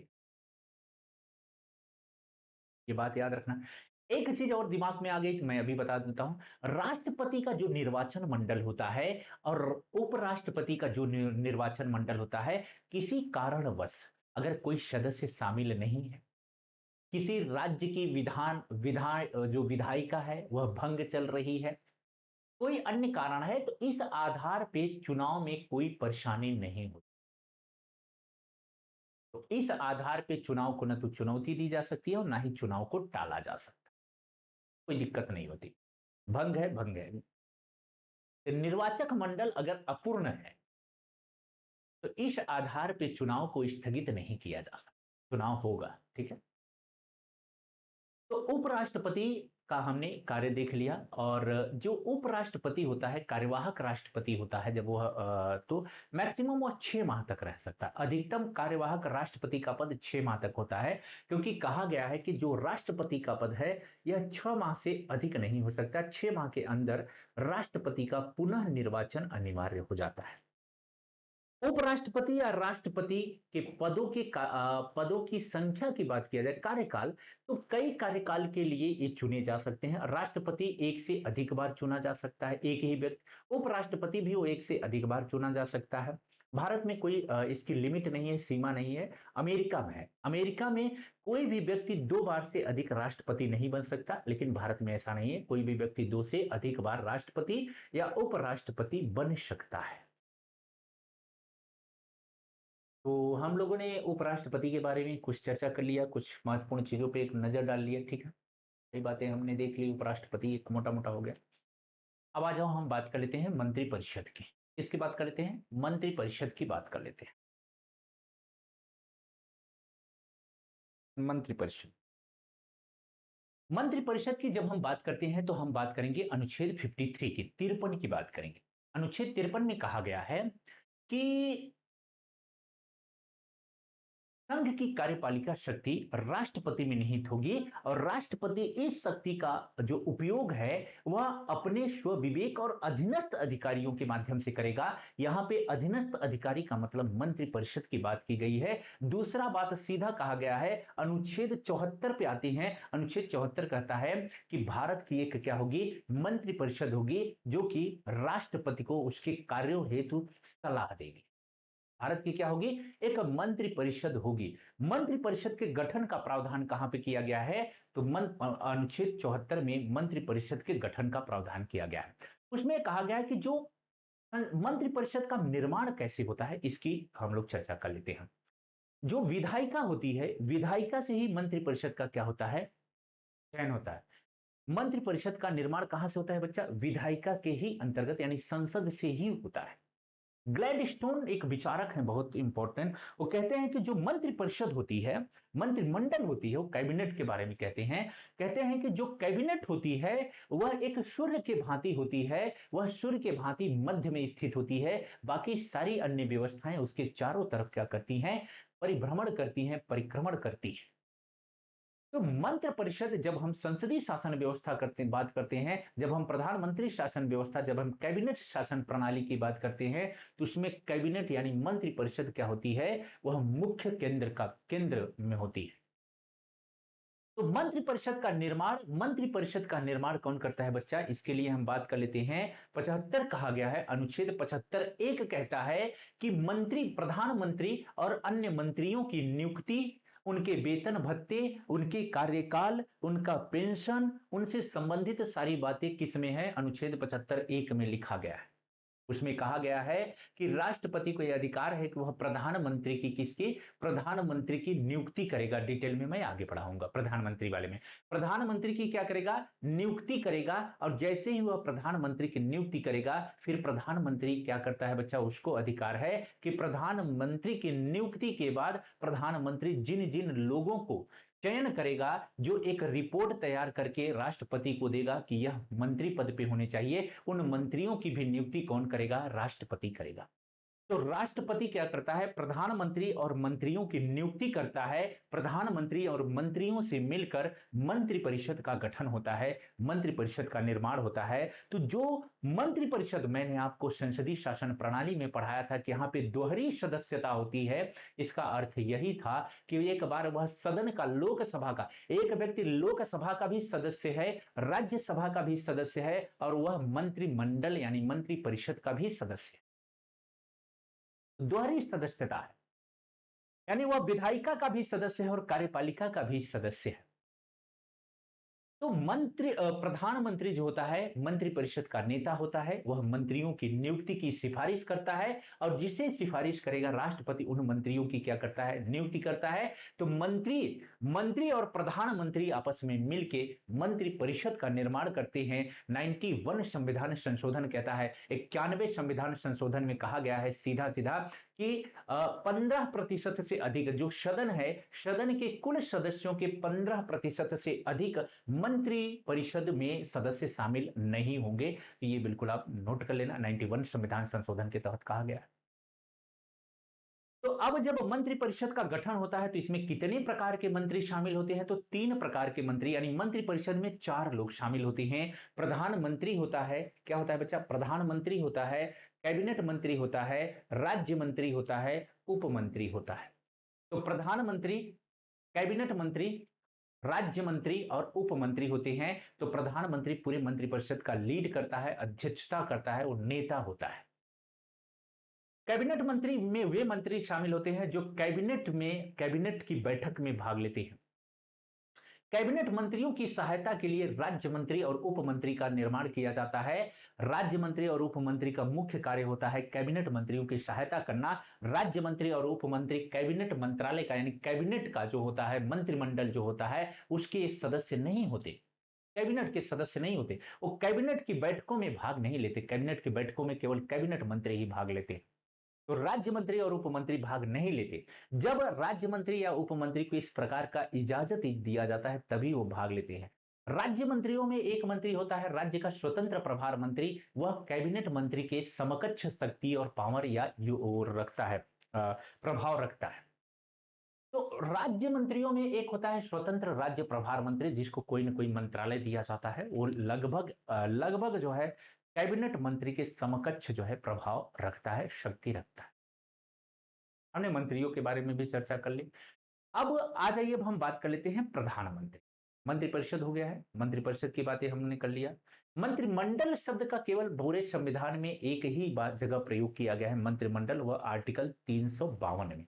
ये बात याद रखना। एक चीज और दिमाग में आ गई तो मैं अभी बता देता हूं। राष्ट्रपति का जो निर्वाचन मंडल होता है और उपराष्ट्रपति का जो निर्वाचन मंडल होता है, किसी कारणवश अगर कोई सदस्य शामिल नहीं है, किसी राज्य की विधान जो विधायिका है वह भंग चल रही है, कोई अन्य कारण है, तो इस आधार पे चुनाव में कोई परेशानी नहीं होती। तो इस आधार पे चुनाव को न तो चुनौती दी जा सकती है और ना ही चुनाव को टाला जा सकता। कोई दिक्कत नहीं होती। भंग है, भंग है। तो निर्वाचक मंडल अगर अपूर्ण है, तो इस आधार पे चुनाव को स्थगित नहीं किया जा सकता। चुनाव होगा, ठीक है। तो उपराष्ट्रपति का हमने कार्य देख लिया। और जो उपराष्ट्रपति होता है, कार्यवाहक राष्ट्रपति होता है, जब वह तो मैक्सिमम वह 6 माह तक रह सकता है। अधिकतम कार्यवाहक राष्ट्रपति का पद 6 माह तक होता है, क्योंकि कहा गया है कि जो राष्ट्रपति का पद है यह 6 माह से अधिक नहीं हो सकता। 6 माह के अंदर राष्ट्रपति का पुनः निर्वाचन अनिवार्य हो जाता है। उपराष्ट्रपति या राष्ट्रपति के पदों की संख्या की बात किया जाए, कार्यकाल, तो कई कार्यकाल के लिए ये चुने जा सकते हैं। राष्ट्रपति एक से अधिक बार चुना जा सकता है, एक ही व्यक्ति। उपराष्ट्रपति भी वो एक से अधिक बार चुना जा सकता है। भारत में कोई इसकी लिमिट नहीं है, सीमा नहीं है। अमेरिका में है। अमेरिका में कोई भी व्यक्ति 2 बार से अधिक राष्ट्रपति नहीं बन सकता, लेकिन भारत में ऐसा नहीं है। कोई भी व्यक्ति 2 से अधिक बार राष्ट्रपति या उपराष्ट्रपति बन सकता है। तो हम लोगों ने उपराष्ट्रपति के बारे में कुछ चर्चा कर लिया, कुछ महत्वपूर्ण चीजों पे एक नजर डाल लिया, ठीक है। कई बातें हमने देख ली, उपराष्ट्रपति एक मोटा मोटा हो गया। अब आ जाओ हम बात कर लेते हैं मंत्रिपरिषद की। किसकी बात कर लेते हैं? मंत्रिपरिषद की बात कर लेते हैं। मंत्रिपरिषद, मंत्रिपरिषद की जब हम बात करते हैं तो हम बात करेंगे अनुच्छेद 53 की, 53 की बात करेंगे। अनुच्छेद 53 में कहा गया है कि संघ की कार्यपालिका शक्ति राष्ट्रपति में निहित होगी और राष्ट्रपति इस शक्ति का जो उपयोग है वह अपने स्वविवेक और अधीनस्थ अधिकारियों के माध्यम से करेगा। यहां पे अधीनस्थ अधिकारी का मतलब मंत्रिपरिषद की बात की गई है। दूसरा बात सीधा कहा गया है, अनुच्छेद 74 पे आते हैं। अनुच्छेद 74 कहता है कि भारत की एक क्या होगी, मंत्रिपरिषद होगी जो कि राष्ट्रपति को उसके कार्यों हेतु सलाह देगी। भारत की क्या होगी, एक मंत्रिपरिषद होगी। मंत्रिपरिषद के गठन का प्रावधान कहां पे किया गया है, तो अनुच्छेद 74 में मंत्रिपरिषद के गठन का प्रावधान किया गया है। उसमें कहा गया है कि जो मंत्रिपरिषद का निर्माण कैसे होता है इसकी हम लोग चर्चा कर लेते हैं। जो विधायिका होती है, विधायिका से ही मंत्रिपरिषद का क्या होता है, चयन होता है। मंत्रिपरिषद का निर्माण कहां से होता है बच्चा, विधायिका के ही अंतर्गत यानी संसद से ही होता है। ग्लैडस्टोन एक विचारक हैं बहुत इंपॉर्टेंट, वो कहते हैं कि जो मंत्रिपरिषद होती है, मंत्रिमंडल होती है, वो कैबिनेट के बारे में कहते हैं कि जो कैबिनेट होती है वह एक सूर्य के भांति होती है, वह सूर्य के भांति मध्य में स्थित होती है। बाकी सारी अन्य व्यवस्थाएं उसके चारों तरफ क्या करती हैं, परिभ्रमण करती हैं, परिक्रमण करती हैं। तो मंत्र परिषद, जब हम संसदीय शासन व्यवस्था करते बात करते हैं, जब हम प्रधानमंत्री शासन व्यवस्था, जब हम कैबिनेट शासन प्रणाली की बात करते हैं, तो उसमें कैबिनेट यानी मंत्री परिषद क्या होती है, वह मुख्य केंद्र में होती है। तो मंत्री परिषद का निर्माण कौन करता है बच्चा, इसके लिए हम बात कर लेते हैं। 75 कहा गया है, अनुच्छेद 75 एक कहता है कि मंत्री, प्रधानमंत्री और अन्य मंत्रियों की नियुक्ति, उनके वेतन भत्ते, उनके कार्यकाल, उनका पेंशन, उनसे संबंधित सारी बातें किस में है, अनुच्छेद 75 एक में लिखा गया है। उसमें कहा गया है कि राष्ट्रपति को यह अधिकार है कि वह प्रधानमंत्री की, किसकी, प्रधानमंत्री की नियुक्ति करेगा। डिटेल में मैं आगे पढ़ाऊंगा प्रधानमंत्री वाले में। प्रधानमंत्री की क्या करेगा, नियुक्ति करेगा। और जैसे ही वह प्रधानमंत्री की नियुक्ति करेगा, फिर प्रधानमंत्री क्या करता है बच्चा, उसको अधिकार है कि प्रधानमंत्री की नियुक्ति के बाद प्रधानमंत्री जिन जिन लोगों को चयन करेगा, जो एक रिपोर्ट तैयार करके राष्ट्रपति को देगा कि यह मंत्री पद पे होने चाहिए, उन मंत्रियों की भी नियुक्ति कौन करेगा, राष्ट्रपति करेगा। तो राष्ट्रपति क्या करता है, प्रधानमंत्री और मंत्रियों की नियुक्ति करता है। प्रधानमंत्री और मंत्रियों से मिलकर मंत्रिपरिषद का गठन होता है, मंत्रिपरिषद का निर्माण होता है। तो जो मंत्रिपरिषद, मैंने आपको संसदीय शासन प्रणाली में पढ़ाया था कि यहां पे दोहरी सदस्यता होती है। इसका अर्थ यही था कि एक बार वह सदन का, लोकसभा का, एक व्यक्ति लोकसभा का भी सदस्य है, राज्यसभा का भी सदस्य है, और वह मंत्रिमंडल यानी मंत्रिपरिषद का भी सदस्य है। दोहरी सदस्यता है, यानी वह विधायिका का भी सदस्य है और कार्यपालिका का भी सदस्य है। तो प्रधानमंत्री जो होता है मंत्रिपरिषद का नेता होता है, वह मंत्रियों की नियुक्ति की सिफारिश करता है, और जिसे सिफारिश करेगा राष्ट्रपति, उन मंत्रियों की क्या करता है, नियुक्ति करता है। तो मंत्री और प्रधानमंत्री आपस में मिलके मंत्रिपरिषद का निर्माण करते हैं। 91 संविधान संशोधन कहता है, 91 संविधान संशोधन में कहा गया है सीधा सीधा कि 15% से अधिक जो सदन है, सदन के कुल सदस्यों के 15% से अधिक मंत्री परिषद में सदस्य शामिल नहीं होंगे। ये बिल्कुल आप नोट कर लेना, 91 संविधान संशोधन के तहत कहा गया है। तो अब जब मंत्री परिषद का गठन होता है तो इसमें कितने प्रकार के मंत्री शामिल होते हैं, तो 3 प्रकार के मंत्री, यानी मंत्री परिषद में 4 लोग शामिल होते हैं। प्रधानमंत्री होता है, क्या होता है बच्चा, प्रधानमंत्री होता है, कैबिनेट मंत्री होता है, राज्य मंत्री होता है, उप मंत्री होता है। तो प्रधानमंत्री, कैबिनेट मंत्री, राज्य मंत्री और उप मंत्री होते हैं। तो प्रधानमंत्री पूरे मंत्रिपरिषद का लीड करता है, अध्यक्षता करता है, वो नेता होता है। कैबिनेट मंत्री में वे मंत्री शामिल होते हैं जो कैबिनेट की बैठक में भाग लेते हैं। कैबिनेट मंत्रियों की सहायता के लिए राज्य मंत्री और उप मंत्री का निर्माण किया जाता है। राज्य मंत्री और उप मंत्री का मुख्य कार्य होता है कैबिनेट मंत्रियों की सहायता करना। राज्य मंत्री और उप मंत्री कैबिनेट मंत्रालय का, यानी कैबिनेट का जो होता है, मंत्रिमंडल जो होता है, उसके सदस्य नहीं होते, कैबिनेट के सदस्य नहीं होते। वो कैबिनेट की बैठकों में भाग नहीं लेते, कैबिनेट की बैठकों में केवल कैबिनेट मंत्री ही भाग लेते हैं। तो राज्य मंत्री और उप मंत्री भाग नहीं लेते। जब राज्य मंत्री या उप मंत्री को इस प्रकार का इजाजत दिया जाता है तभी वो भाग लेते हैं। राज्य मंत्रियों में एक मंत्री होता है राज्य का स्वतंत्र प्रभार मंत्री, वह कैबिनेट मंत्री के समकक्ष शक्ति और पावर या रखता है, प्रभाव रखता है। तो राज्य मंत्रियों में एक होता है स्वतंत्र राज्य प्रभार मंत्री, जिसको कोई ना कोई मंत्रालय दिया जाता है। वो लगभग जो है कैबिनेट मंत्री के समकक्ष जो है प्रभाव रखता है, शक्ति रखता है। हमने मंत्रियों के बारे में भी चर्चा कर ली। अब आ जाइए, अब हम बात कर लेते हैं प्रधानमंत्री। मंत्रिपरिषद हो गया है, मंत्रिपरिषद की बातें हमने कर लिया। मंत्रिमंडल शब्द का केवल पूरे संविधान में एक ही बात जगह प्रयोग किया गया है, मंत्रिमंडल, वह आर्टिकल 352 में।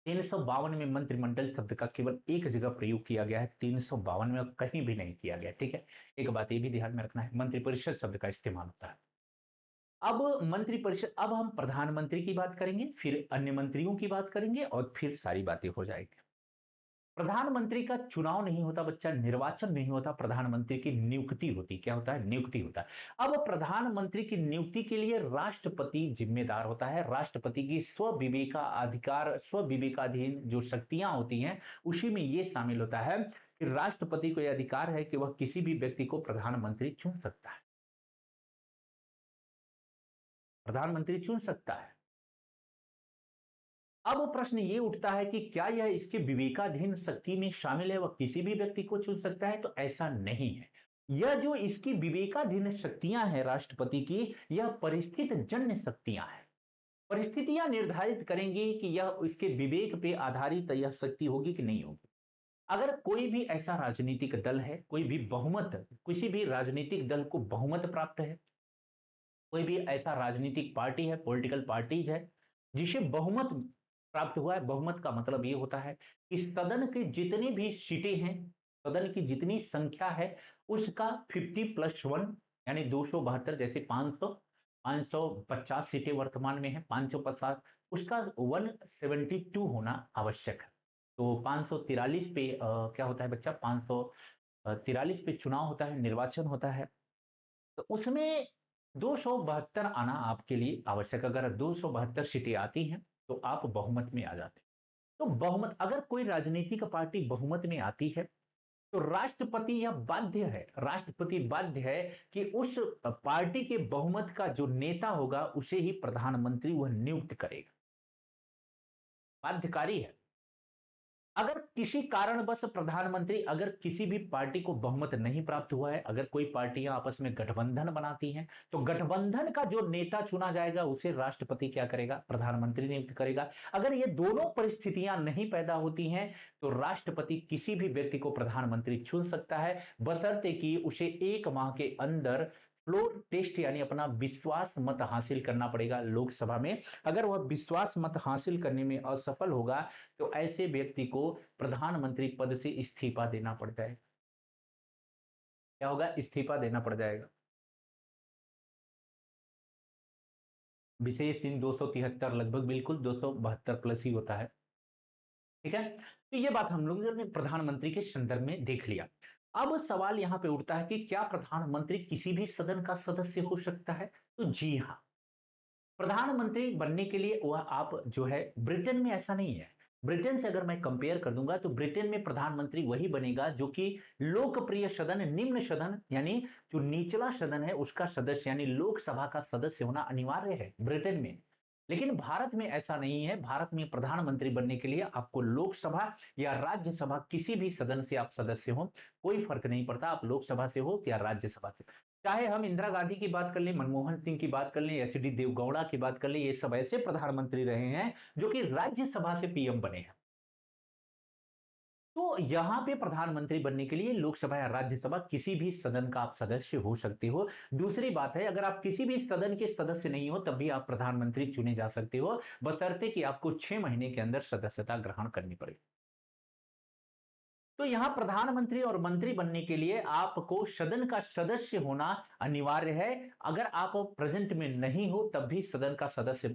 352 में मंत्रिमंडल शब्द का केवल एक जगह प्रयोग किया गया है, 352 में, और कहीं भी नहीं किया गया। ठीक है, एक बात ये भी ध्यान में रखना है, मंत्रिपरिषद शब्द का इस्तेमाल होता है। अब मंत्रिपरिषद, अब हम प्रधानमंत्री की बात करेंगे, फिर अन्य मंत्रियों की बात करेंगे, और फिर सारी बातें हो जाएगी। प्रधानमंत्री का चुनाव नहीं होता बच्चा, निर्वाचन नहीं होता, प्रधानमंत्री की नियुक्ति होती। क्या होता है? नियुक्ति होता है। अब प्रधानमंत्री की नियुक्ति के लिए राष्ट्रपति जिम्मेदार होता है। राष्ट्रपति की स्व विवेकाधीन जो शक्तियां होती हैं, उसी में यह शामिल होता है कि राष्ट्रपति को यह अधिकार है कि वह किसी भी व्यक्ति को प्रधानमंत्री चुन सकता है। प्रधानमंत्री चुन सकता है। अब प्रश्न ये उठता है कि क्या यह इसके विवेकाधीन शक्ति में शामिल है, वह किसी भी व्यक्ति को चुन सकता है? तो ऐसा नहीं है। यह जो इसकी विवेकाधीन शक्तियां हैं राष्ट्रपति की, यह परिस्थिति जन्य शक्तियां हैं। परिस्थितियां निर्धारित करेंगी कि यह इसके विवेक पे आधारित यह शक्ति होगी कि नहीं होगी। अगर कोई भी ऐसा राजनीतिक दल है, कोई भी बहुमत, किसी भी राजनीतिक दल को बहुमत प्राप्त है, कोई भी ऐसा राजनीतिक पार्टी है, पॉलिटिकल पार्टीज है, जिसे बहुमत प्राप्त हुआ है। बहुमत का मतलब ये होता है कि सदन के जितने भी सीटें हैं, सदन की जितनी संख्या है, उसका 50+1 यानी 272, जैसे 550 सीटें वर्तमान में है, 550, उसका 172 होना आवश्यक है। तो 543 पे क्या होता है बच्चा, 543 पे चुनाव होता है, निर्वाचन होता है। तो उसमें 272 आना आपके लिए आवश्यक। अगर 272 सीटें आती हैं तो आप बहुमत में आ जाते हैं। तो बहुमत, अगर कोई राजनीतिक पार्टी बहुमत में आती है, तो राष्ट्रपति बाध्य है कि उस पार्टी के बहुमत का जो नेता होगा, उसे ही प्रधानमंत्री वह नियुक्त करेगा। बाध्यकारी है। अगर किसी कारणवश प्रधानमंत्री, अगर किसी भी पार्टी को बहुमत नहीं प्राप्त हुआ है, अगर कोई पार्टियां आपस में गठबंधन बनाती हैं, तो गठबंधन का जो नेता चुना जाएगा, उसे राष्ट्रपति क्या करेगा? प्रधानमंत्री नियुक्त करेगा। अगर ये दोनों परिस्थितियां नहीं पैदा होती हैं, तो राष्ट्रपति किसी भी व्यक्ति को प्रधानमंत्री चुन सकता है, बशर्ते कि उसे 1 माह के अंदर फ्लोर टेस्ट यानी अपना विश्वास मत हासिल करना पड़ेगा लोकसभा में। अगर वह विश्वास मत हासिल करने में असफल होगा, तो ऐसे व्यक्ति को प्रधानमंत्री पद से इस्तीफा देना पड़ जाएगा। क्या होगा? इस्तीफा देना पड़ जाएगा। विशेष इन 273, लगभग बिल्कुल 272 प्लस ही होता है। ठीक है, तो ये बात हम लोगों ने प्रधानमंत्री के संदर्भ में देख लिया। अब सवाल यहां पे उठता है कि क्या प्रधानमंत्री किसी भी सदन का सदस्य हो सकता है? तो जी हां, प्रधानमंत्री बनने के लिए वह आप जो है, ब्रिटेन में ऐसा नहीं है। ब्रिटेन से अगर मैं कंपेयर कर दूंगा, तो ब्रिटेन में प्रधानमंत्री वही बनेगा जो कि लोकप्रिय सदन, निम्न सदन यानी जो निचला सदन है उसका सदस्य, यानी लोकसभा का सदस्य होना अनिवार्य है ब्रिटेन में। लेकिन भारत में ऐसा नहीं है। भारत में प्रधानमंत्री बनने के लिए आपको लोकसभा या राज्यसभा, किसी भी सदन से आप सदस्य हो, कोई फर्क नहीं पड़ता, आप लोकसभा से हो या राज्यसभा से। चाहे हम इंदिरा गांधी की बात कर लें, मनमोहन सिंह की बात कर लें, एचडी देवगौड़ा की बात कर लें, ये सब ऐसे प्रधानमंत्री रहे हैं जो कि राज्यसभा से पीएम बने हैं। तो यहां पे प्रधानमंत्री बनने के लिए लोकसभा या राज्यसभा, किसी भी सदन का आप सदस्य हो सकते हो। दूसरी बात है, अगर आप किसी भी सदन के सदस्य नहीं हो, तब भी आप प्रधानमंत्री चुने जा सकते हो, बशर्ते कि आपको 6 महीने के अंदर सदस्यता ग्रहण करनी पड़े। तो यहां प्रधानमंत्री और मंत्री बनने के लिए आपको सदन का सदस्य होना अनिवार्य है। अगर आप प्रेजेंट में नहीं हो, तब भी सदन का सदस्य,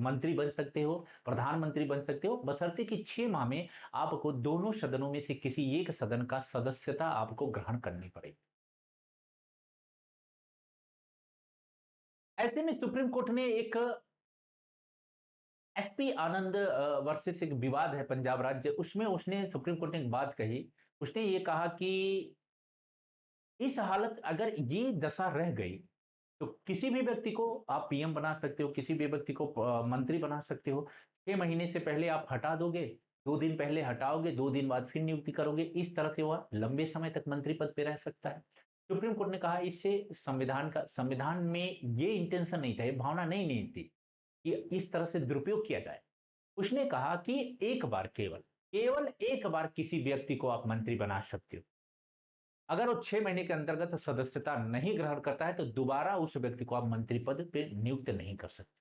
मंत्री बन सकते हो, प्रधानमंत्री बन सकते हो, बशर्ते कि 6 माह में आपको दोनों सदनों में से किसी एक सदन का सदस्यता आपको ग्रहण करनी पड़ेगी। ऐसे में सुप्रीम कोर्ट ने एक एसपी आनंद वर्सेस एक विवाद है पंजाब राज्य, उसमें उसने, सुप्रीम कोर्ट ने एक बात कही। उसने ये कहा कि इस हालत, अगर ये दशा रह गई, तो किसी भी व्यक्ति को आप पीएम बना सकते हो, किसी भी व्यक्ति को मंत्री बना सकते हो। 6 महीने से पहले आप हटा दोगे, 2 दिन पहले हटाओगे, 2 दिन बाद फिर नियुक्ति करोगे, इस तरह से वह लंबे समय तक मंत्री पद पे रह सकता है। सुप्रीम कोर्ट ने कहा इससे संविधान में ये इंटेंशन नहीं था, ये भावना नहीं थी कि इस तरह से दुरुपयोग किया जाए। उसने कहा कि एक बार केवल एक बार किसी व्यक्ति को आप मंत्री बना सकते हो। अगर वो 6 महीने के अंतर्गत सदस्यता नहीं ग्रहण करता है तो दोबारा उस व्यक्ति को आप मंत्री पद पे नियुक्त नहीं कर सकते।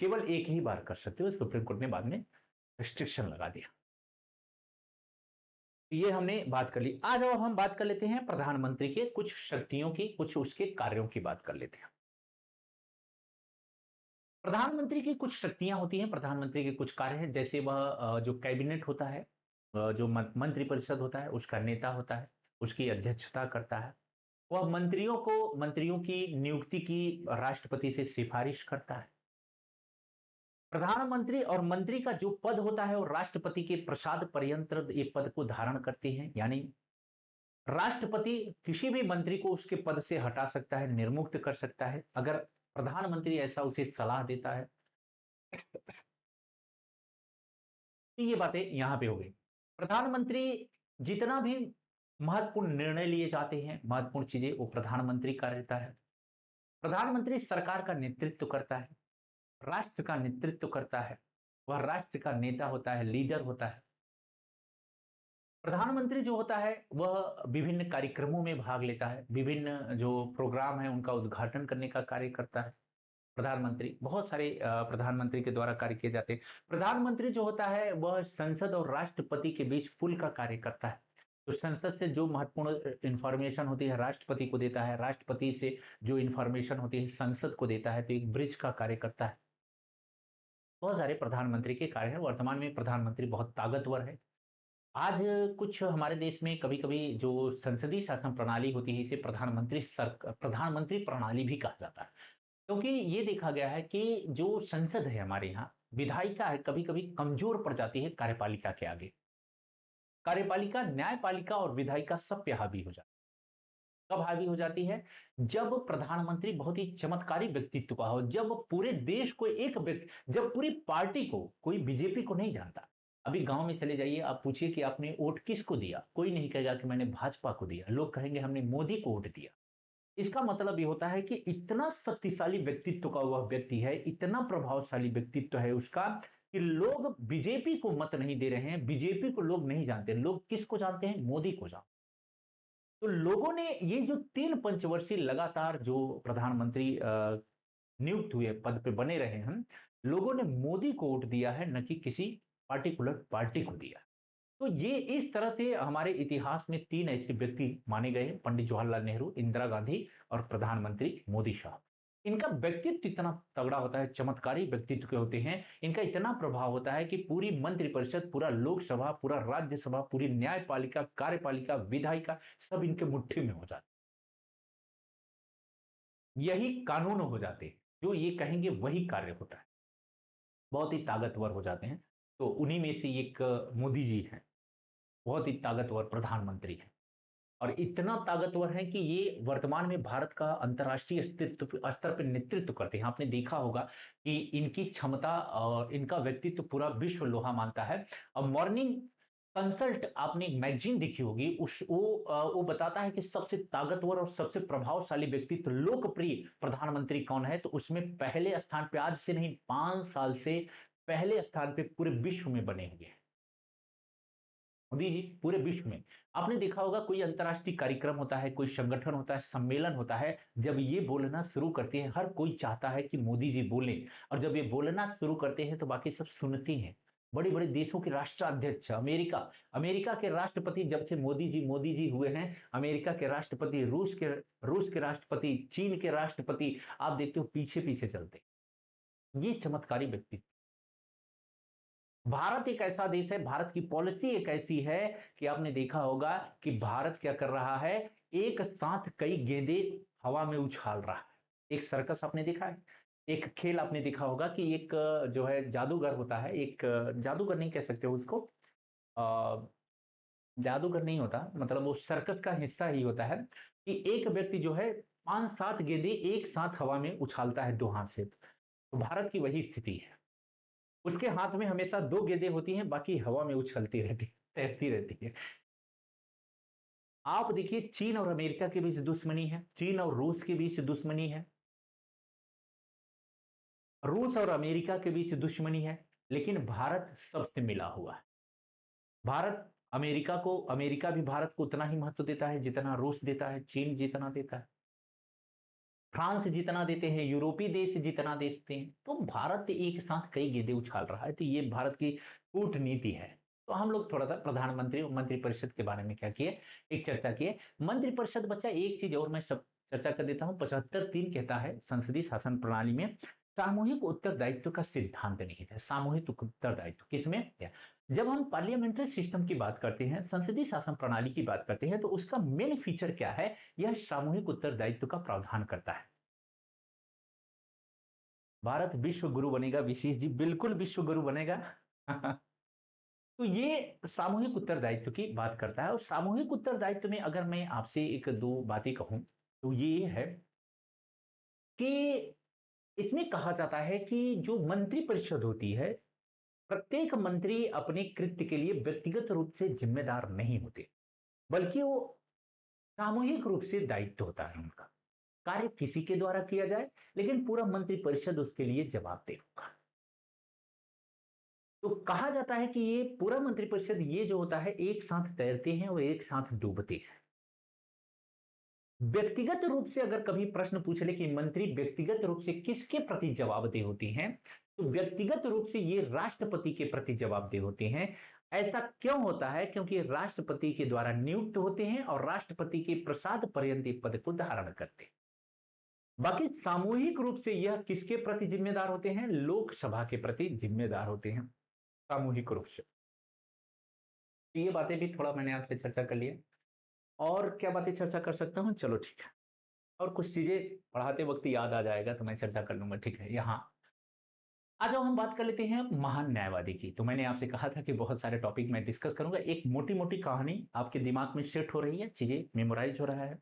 केवल एक ही बार कर सकते हो। सुप्रीम कोर्ट ने बाद में रिस्ट्रिक्शन लगा दिया। ये हमने बात कर ली। आज अब हम बात कर लेते हैं प्रधानमंत्री के कुछ शक्तियों की, कुछ उसके कार्यों की बात कर लेते हैं। प्रधानमंत्री की कुछ शक्तियां होती हैं, प्रधानमंत्री के कुछ कार्य हैं, जैसे वह जो कैबिनेट होता है, जो मंत्रिपरिषद होता है, उसका नेता होता है, उसकी अध्यक्षता करता है। वह मंत्रियों की नियुक्ति की राष्ट्रपति से सिफारिश करता है। प्रधानमंत्री और मंत्री का जो पद होता है वो राष्ट्रपति के प्रसाद पर्यंत ये पद को धारण करते हैं, यानी राष्ट्रपति किसी भी मंत्री को उसके पद से हटा सकता है, निर्मुक्त कर सकता है, अगर प्रधानमंत्री ऐसा उसे सलाह देता है। तो ये बातें यहां पे हो गई। प्रधानमंत्री जितना भी महत्वपूर्ण निर्णय लिए जाते हैं, महत्वपूर्ण चीजें, वो प्रधानमंत्री का रहता है। प्रधानमंत्री सरकार का नेतृत्व करता है, राष्ट्र का नेतृत्व करता है, वह राष्ट्र का नेता होता है, लीडर होता है। प्रधानमंत्री जो होता है वह विभिन्न कार्यक्रमों में भाग लेता है, विभिन्न जो प्रोग्राम है उनका उद्घाटन करने का कार्य करता है। प्रधानमंत्री बहुत सारे प्रधानमंत्री के द्वारा कार्य किए जाते हैं। प्रधानमंत्री जो होता है वह संसद और राष्ट्रपति के बीच पुल का कार्य करता है। तो संसद से जो महत्वपूर्ण इंफॉर्मेशन होती है राष्ट्रपति को देता है, राष्ट्रपति से जो इंफॉर्मेशन होती है संसद को देता है, तो एक ब्रिज का कार्य करता है। बहुत सारे प्रधानमंत्री के कार्य हैं। वर्तमान में प्रधानमंत्री बहुत ताकतवर है। आज कुछ हमारे देश में कभी-कभी जो संसदीय शासन प्रणाली होती है, इसे प्रधानमंत्री प्रणाली भी कहा जाता है। क्योंकि ये देखा गया है कि जो संसद है हमारे यहाँ, विधायिका है, कभी-कभी कमजोर पड़ जाती है कार्यपालिका के आगे। कार्यपालिका, न्यायपालिका और विधायिका सब पे हावी हो जाती है। कब हावी हो जाती है? जब प्रधानमंत्री बहुत ही चमत्कारी व्यक्तित्व का हो, जब पूरे देश को जब पूरी पार्टी को, कोई बीजेपी को नहीं जानता। अभी गांव में चले जाइए, आप पूछिए कि आपने वोट किसको दिया, कोई नहीं कहेगा कि मैंने भाजपा को दिया, लोग कहेंगे हमने मोदी को वोट दिया। इसका मतलब ये होता है कि इतना शक्तिशाली व्यक्तित्व का वह व्यक्ति है, इतना प्रभावशाली व्यक्तित्व है उसका, कि लोग बीजेपी को मत नहीं दे रहे हैं, बीजेपी को लोग नहीं जानते, लोग किसको जानते हैं? मोदी को जानते। तो लोगों ने ये जो 3 पंचवर्षीय लगातार जो प्रधानमंत्री नियुक्त हुए, पद पे बने रहे हैं, लोगों ने मोदी को वोट दिया है, न कि किसी पार्टिकुलर पार्टी को दिया। तो ये इस तरह से हमारे इतिहास में 3 ऐसे व्यक्ति माने गए हैं, पंडित जवाहरलाल नेहरू, इंदिरा गांधी और प्रधानमंत्री मोदी साहब। इनका व्यक्तित्व इतना तगड़ा होता है, चमत्कारी व्यक्तित्व के होते हैं, इनका इतना प्रभाव होता है कि पूरी मंत्रिपरिषद, पूरा लोकसभा, पूरा राज्यसभा, पूरी न्यायपालिका, कार्यपालिका, विधायिका सब इनके मुट्ठी में हो जाते हैं। यही कानून हो जाते हैं, जो ये कहेंगे वही कार्य होता है। बहुत ही ताकतवर हो जाते हैं। तो उन्हीं में से एक मोदी जी हैं, बहुत ही ताकतवर प्रधानमंत्री हैं। और इतना ताकतवर है कि ये वर्तमान में भारत का अंतर्राष्ट्रीय स्तर पर नेतृत्व करते हैं। आपने देखा होगा कि इनकी क्षमता और इनका व्यक्तित्व पूरा विश्व लोहा मानता है। और मॉर्निंग कंसल्ट आपने एक मैगजीन देखी होगी, वो बताता है कि सबसे ताकतवर और सबसे प्रभावशाली व्यक्तित्व, लोकप्रिय प्रधानमंत्री कौन है, तो उसमें पहले स्थान पे, आज से नहीं 5 साल से पहले स्थान पे पूरे विश्व में बने हुए हैं मोदी जी, पूरे विश्व में। आपने देखा होगा कोई अंतर्राष्ट्रीय कार्यक्रम होता है, कोई संगठन होता है, सम्मेलन होता है, जब ये बोलना शुरू करते हैं, हर कोई चाहता है कि मोदी जी बोलें। और जब ये बोलना शुरू करते हैं तो बाकी सब सुनते हैं। बड़े बड़े देशों के राष्ट्राध्यक्ष, अमेरिका के राष्ट्रपति जब से मोदी जी हुए हैं, अमेरिका के राष्ट्रपति, रूस के राष्ट्रपति, चीन के राष्ट्रपति, आप देखते हो पीछे पीछे चलते हैं। ये चमत्कारी व्यक्ति। भारत एक ऐसा देश है, भारत की पॉलिसी एक ऐसी है कि आपने देखा होगा कि भारत क्या कर रहा है, एक साथ कई गेंदे हवा में उछाल रहा है। एक सर्कस आपने देखा है, एक खेल आपने देखा होगा कि एक जो है जादूगर होता है, एक जादूगर नहीं कह सकते हो उसको, अ, जादूगर नहीं होता, मतलब वो सर्कस का हिस्सा ही होता है कि एक व्यक्ति जो है 5-7 गेंदें एक साथ हवा में उछालता है 2 हाथ से। तो भारत की वही स्थिति है। उसके हाथ में हमेशा 2 गेंदें होती हैं, बाकी हवा में उछलती रहती है, तैरती रहती है। आप देखिए चीन और अमेरिका के बीच दुश्मनी है, चीन और रूस के बीच दुश्मनी है, रूस और अमेरिका के बीच दुश्मनी है, लेकिन भारत सबसे मिला हुआ है। भारत अमेरिका भी भारत को उतना ही महत्व देता है जितना रूस देता है, चीन जितना देता है, फ्रांस जितना देते हैं, यूरोपीय देश जितना देते हैं। तो भारत एक साथ कई गेंदें उछाल रहा है, तो ये भारत की कूटनीति है। तो हम लोग थोड़ा सा प्रधानमंत्री और मंत्रिपरिषद के बारे में क्या किए, एक चर्चा किए। मंत्रिपरिषद बच्चा एक चीज और मैं सब चर्चा कर देता हूं। 75(3) कहता है संसदीय शासन प्रणाली में सामूहिक उत्तरदायित्व का सिद्धांत निहित है। सामूहिक उत्तरदायित्व किसमें? जब हम पार्लियामेंट्री सिस्टम की बात करते हैं, संसदीय शासन प्रणाली की बात करते हैं, तो उसका मेन फीचर क्या है? यह सामूहिक उत्तरदायित्व का प्रावधान करता है। भारत विश्व गुरु बनेगा, विशेष जी बिल्कुल विश्व गुरु बनेगा। तो ये सामूहिक उत्तरदायित्व की बात करता है। और सामूहिक उत्तरदायित्व में अगर मैं आपसे एक दो बातें कहूं तो ये है कि इसमें कहा जाता है कि जो मंत्रिपरिषद होती है, प्रत्येक मंत्री अपने कृत्य के लिए व्यक्तिगत रूप से जिम्मेदार नहीं होते, बल्कि वो सामूहिक रूप से दायित्व होता है उनका। कार्य किसी के द्वारा किया जाए, लेकिन पूरा मंत्रिपरिषद उसके लिए जवाबदेह होगा। तो कहा जाता है कि ये पूरा मंत्रिपरिषद ये जो होता है एक साथ तैरते हैं और एक साथ डूबते हैं। व्यक्तिगत रूप से अगर कभी प्रश्न पूछ ले कि मंत्री व्यक्तिगत रूप से किसके प्रति जवाबदेह होती हैं, तो व्यक्तिगत रूप से ये राष्ट्रपति के प्रति जवाबदेह होते हैं। ऐसा क्यों होता है? क्योंकि राष्ट्रपति के द्वारा नियुक्त होते हैं और राष्ट्रपति के प्रसाद पर्यंत पद को धारण करते हैं। बाकी सामूहिक रूप से यह किसके प्रति जिम्मेदार होते हैं? लोकसभा के प्रति जिम्मेदार होते हैं सामूहिक रूप से। तो ये बातें भी थोड़ा मैंने आपसे चर्चा कर लिया। और क्या बातें चर्चा कर सकता हूं? चलो ठीक है। और कुछ चीजें पढ़ाते वक्त याद आ जाएगा तो मैं चर्चा कर लूंगा, ठीक है। यहाँ आ जाओ हम बात कर लेते हैं महान न्यायवादी की। तो मैंने आपसे कहा था कि बहुत सारे टॉपिक मैं डिस्कस करूंगा, एक मोटी मोटी कहानी आपके दिमाग में सेट हो रही है, चीजें मेमोराइज हो रहा है,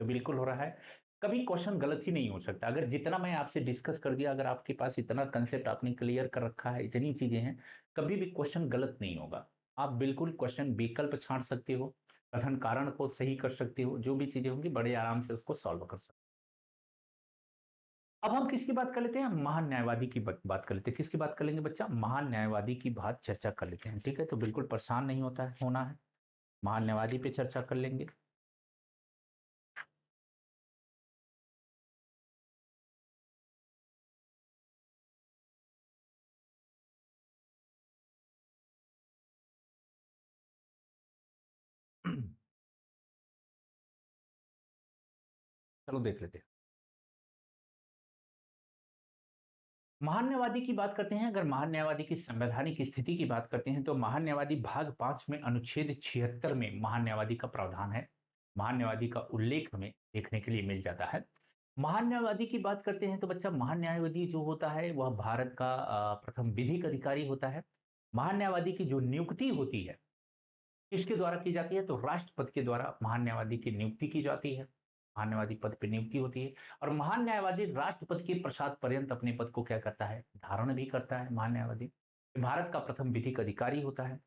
तो बिल्कुल हो रहा है। कभी क्वेश्चन गलत ही नहीं हो सकता अगर जितना मैं आपसे डिस्कस कर दिया, अगर आपके पास इतना कंसेप्ट आपने क्लियर कर रखा है, इतनी चीजें हैं, कभी भी क्वेश्चन गलत नहीं होगा। आप बिल्कुल क्वेश्चन विकल्प छांट सकते हो, कथन कारण को सही कर सकते हो, जो भी चीजें होंगी बड़े आराम से उसको सॉल्व कर सकते हो। अब हम किसकी बात कर लेते हैं? महान न्यायवादी की बात कर लेते हैं। किसकी बात कर लेंगे बच्चा? महान न्यायवादी की बात चर्चा कर लेते हैं, ठीक है। तो बिल्कुल परेशान नहीं होना है, महान न्यायवादी पे चर्चा कर लेंगे। चलो देख लेते हैं। महान न्यायवादी की बात करते हैं। अगर महान न्यायवादी की संवैधानिक स्थिति की बात करते हैं तो महान न्यायवादी भाग 5 में अनुच्छेद 76 में महान न्यायवादी का प्रावधान है। महान न्यायवादी का उल्लेख हमें देखने के लिए मिल जाता है। महान न्यायवादी की बात करते हैं तो बच्चा महान न्यायवादी जो होता है वह भारत का प्रथम विधिक अधिकारी होता है। महान न्यायवादी की जो नियुक्ति होती है किसके द्वारा की जाती है? तो राष्ट्रपति के द्वारा महान न्यायवादी की नियुक्ति की जाती है। महान न्यायवादी पद पर नियुक्ति होती है और महान न्यायवादी राष्ट्रपति के प्रसाद पर्यंत अपने पद को क्या करता है? धारण भी करता है। महान न्यायवादी भारत का प्रथम विधिक अधिकारी होता है।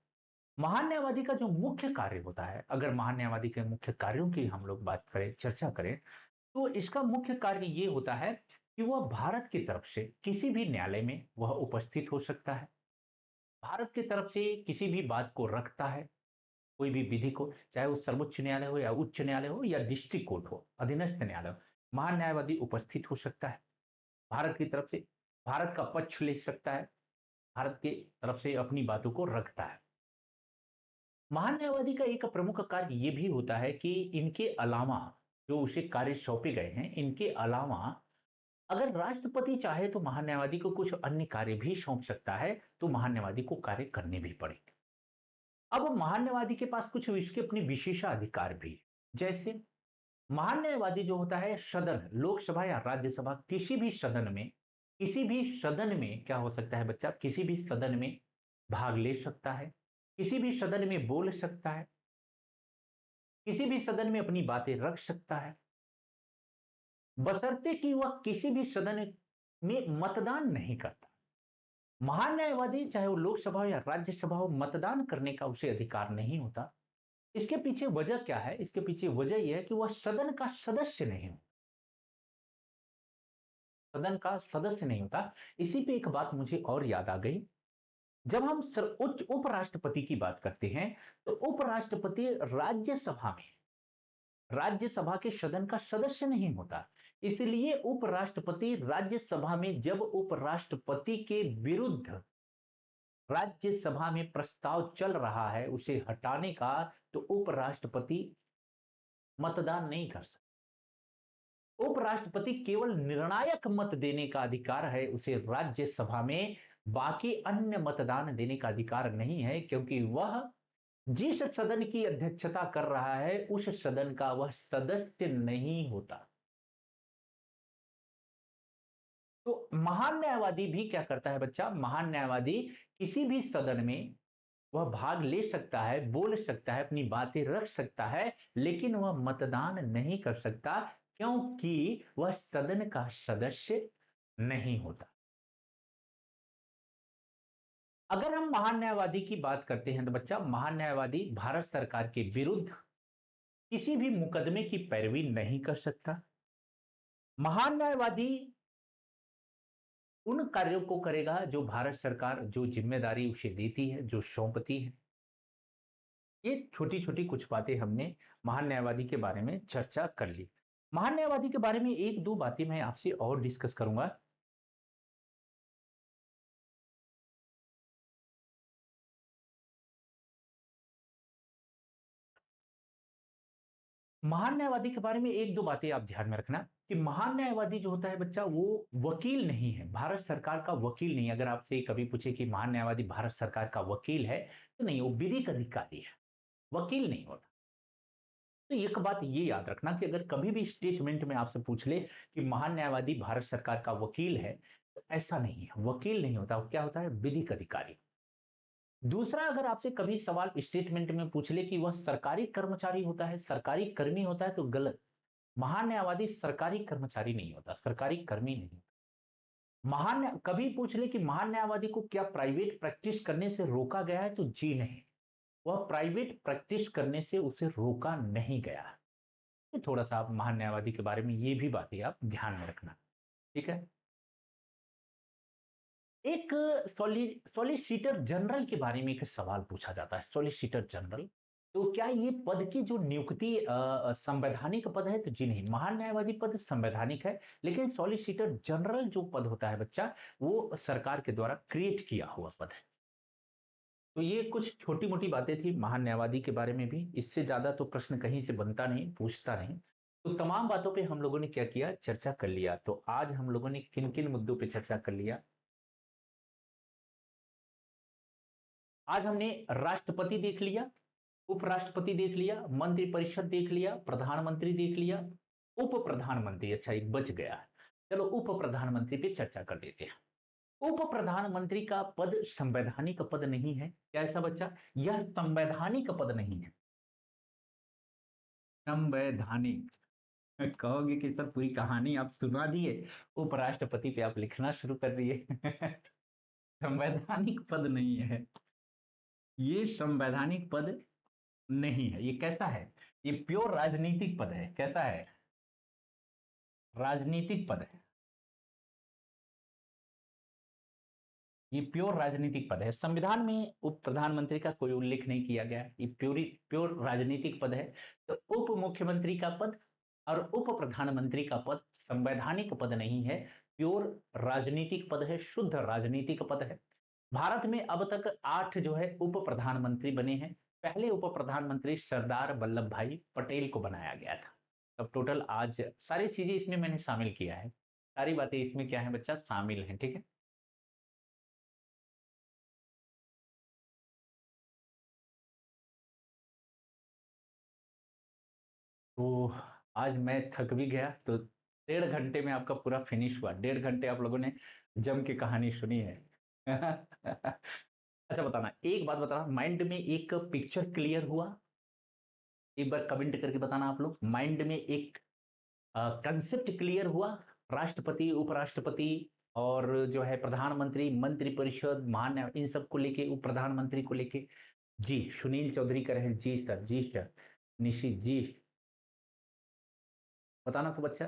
महान न्यायवादी का जो मुख्य कार्य होता है, अगर महान न्यायवादी के मुख्य कार्यों की हम लोग बात करें, चर्चा करें, तो इसका मुख्य कार्य ये होता है कि वह भारत की तरफ से किसी भी न्यायालय में वह उपस्थित हो सकता है, भारत की तरफ से किसी भी बात को रखता है, कोई भी विधि को, चाहे वो सर्वोच्च न्यायालय हो या उच्च न्यायालय हो या डिस्ट्रिक्ट कोर्ट हो, अधीनस्थ न्यायालय हो, महान न्यायवादी उपस्थित हो सकता है। भारत की तरफ से भारत का पक्ष ले सकता है, भारत की तरफ से अपनी बातों को रखता है। महान न्यायवादी का एक प्रमुख कार्य यह भी होता है कि इनके अलावा जो उसे कार्य सौंपे गए हैं, इनके अलावा अगर राष्ट्रपति चाहे तो महान न्यायवादी को कुछ अन्य कार्य भी सौंप सकता है, तो महान न्यायवादी को कार्य करने भी पड़ेंगे। अब महान न्यायवादी के पास कुछ इसके अपने विशेषाधिकार भी है। जैसे महान न्यायवादी जो होता है सदन, लोकसभा या राज्यसभा, किसी भी सदन में क्या हो सकता है बच्चा? किसी भी सदन में भाग ले सकता है, किसी भी सदन में बोल सकता है, किसी भी सदन में अपनी बातें रख सकता है। बशर्ते कि वह किसी भी सदन में मतदान नहीं करता। महान न्यायवादी चाहे वो लोकसभा हो या राज्यसभा हो, मतदान करने का उसे अधिकार नहीं होता। इसके पीछे वजह क्या है? इसके पीछे वजह यह है कि वह सदन का सदस्य नहीं हो, सदन का सदस्य नहीं होता। इसी पे एक बात मुझे और याद आ गई। जब हम उच्च उपराष्ट्रपति की बात करते हैं, तो उपराष्ट्रपति राज्यसभा के सदन का सदस्य नहीं होता। इसलिए उपराष्ट्रपति राज्यसभा में जब उपराष्ट्रपति के विरुद्ध राज्यसभा में प्रस्ताव चल रहा है उसे हटाने का, तो उपराष्ट्रपति मतदान नहीं कर सकते। उपराष्ट्रपति केवल निर्णायक मत देने का अधिकार है उसे राज्यसभा में, बाकी अन्य मतदान देने का अधिकार नहीं है, क्योंकि वह जिस सदन की अध्यक्षता कर रहा है उस सदन का वह सदस्य नहीं होता। तो महान न्यायवादी भी क्या करता है बच्चा? महान न्यायवादी किसी भी सदन में वह भाग ले सकता है, बोल सकता है, अपनी बातें रख सकता है, लेकिन वह मतदान नहीं कर सकता, क्योंकि वह सदन का सदस्य नहीं होता। अगर हम महान न्यायवादी की बात करते हैं तो बच्चा, महान न्यायवादी भारत सरकार के विरुद्ध किसी भी मुकदमे की पैरवी नहीं कर सकता। महान न्यायवादी उन कार्यों को करेगा जो भारत सरकार जो जिम्मेदारी उसे देती है, जो सौंपती है। ये छोटी छोटी कुछ बातें हमने महान न्यायवादी के बारे में चर्चा कर ली। महान न्यायवादी के बारे में एक दो बातें मैं आपसे और डिस्कस करूंगा। महान न्यायवादी के बारे में एक दो बातें आप ध्यान में रखना कि महान न्यायवादी जो होता है बच्चा, वो वकील नहीं है, भारत सरकार का वकील नहीं। अगर आपसे कभी पूछे कि महान न्यायवादी भारत सरकार का वकील है, तो नहीं, वो विधिक अधिकारी है, वकील नहीं होता। तो एक बात ये याद रखना कि अगर कभी भी स्टेटमेंट में आपसे पूछ ले कि महान न्यायवादी भारत सरकार का वकील है, तो ऐसा नहीं है, वकील नहीं होता। वो क्या होता है? विधिक अधिकारी। दूसरा, अगर आपसे कभी सवाल स्टेटमेंट में पूछ ले कि वह सरकारी कर्मचारी होता है, सरकारी कर्मी होता है, तो गलत। महान न्यायवादी सरकारी कर्मचारी नहीं होता, सरकारी कर्मी नहीं होता। कभी पूछ ले कि महान न्यायवादी को क्या प्राइवेट प्रैक्टिस करने से रोका गया है, तो जी नहीं, वह प्राइवेट प्रैक्टिस करने से उसे रोका नहीं गया है। तो थोड़ा सा आप महान न्यायवादी के बारे में ये भी बातें आप ध्यान में रखना। ठीक है। एक सॉलिसिटर जनरल के बारे में एक सवाल पूछा जाता है, सॉलिसिटर जनरल। तो क्या ये पद की जो नियुक्ति संवैधानिक पद है? तो जी नहीं, महान न्यायवादी पद संवैधानिक है, लेकिन सॉलिसिटर जनरल जो पद होता है बच्चा, वो सरकार के द्वारा क्रिएट किया हुआ पद है। तो ये कुछ छोटी मोटी बातें थी महान न्यायवादी के बारे में भी। इससे ज्यादा तो प्रश्न कहीं से बनता नहीं, पूछता नहीं। तो तमाम बातों पे हम लोगों ने क्या किया? चर्चा कर लिया। तो आज हम लोगों ने किन किन मुद्दों पे चर्चा कर लिया? आज हमने राष्ट्रपति देख लिया, उपराष्ट्रपति देख लिया, मंत्रिपरिषद देख लिया, प्रधानमंत्री देख लिया, उप प्रधानमंत्री, अच्छा एक बच गया है। चलो उप प्रधानमंत्री पे चर्चा कर देते हैं। उप प्रधानमंत्री का पद संवैधानिक पद नहीं है। क्या ऐसा बच्चा? यह संवैधानिक पद नहीं है। संवैधानिक कहोगे कि सर पूरी कहानी आप सुना दिए, उपराष्ट्रपति पे आप लिखना शुरू कर दिए। संवैधानिक पद नहीं है, ये संवैधानिक पद नहीं है। ये कैसा है? ये प्योर राजनीतिक पद है। कैसा है? राजनीतिक पद है। ये प्योर राजनीतिक पद है। संविधान में उप प्रधानमंत्री का कोई उल्लेख नहीं किया गया है। ये प्योर राजनीतिक पद है। तो उप मुख्यमंत्री का पद और उप प्रधानमंत्री का पद संवैधानिक पद नहीं है, प्योर राजनीतिक पद है, शुद्ध राजनीतिक पद है। भारत में अब तक 8 जो है उप प्रधानमंत्री बने हैं। पहले उप प्रधानमंत्री सरदार वल्लभ भाई पटेल को बनाया गया था। अब टोटल आज सारी चीजें इसमें मैंने शामिल किया है, सारी बातें इसमें क्या है बच्चा? शामिल है। ठीक है। तो आज मैं थक भी गया, तो 1.5 घंटे में आपका पूरा फिनिश हुआ। 1.5 घंटे आप लोगों ने जम के कहानी सुनी है। अच्छा बताना, एक बात बताना, माइंड में एक पिक्चर क्लियर हुआ? एक बार कमेंट करके बताना आप लोग, माइंड में एक कंसेप्ट क्लियर हुआ? राष्ट्रपति, उपराष्ट्रपति और जो है प्रधानमंत्री, मंत्रिपरिषद, महान्या इन सबको लेके, उप प्रधानमंत्री को लेके। जी, सुनील चौधरी कह रहे हैं जी सर, जी सर। निशित जी, बताना तो बच्चा।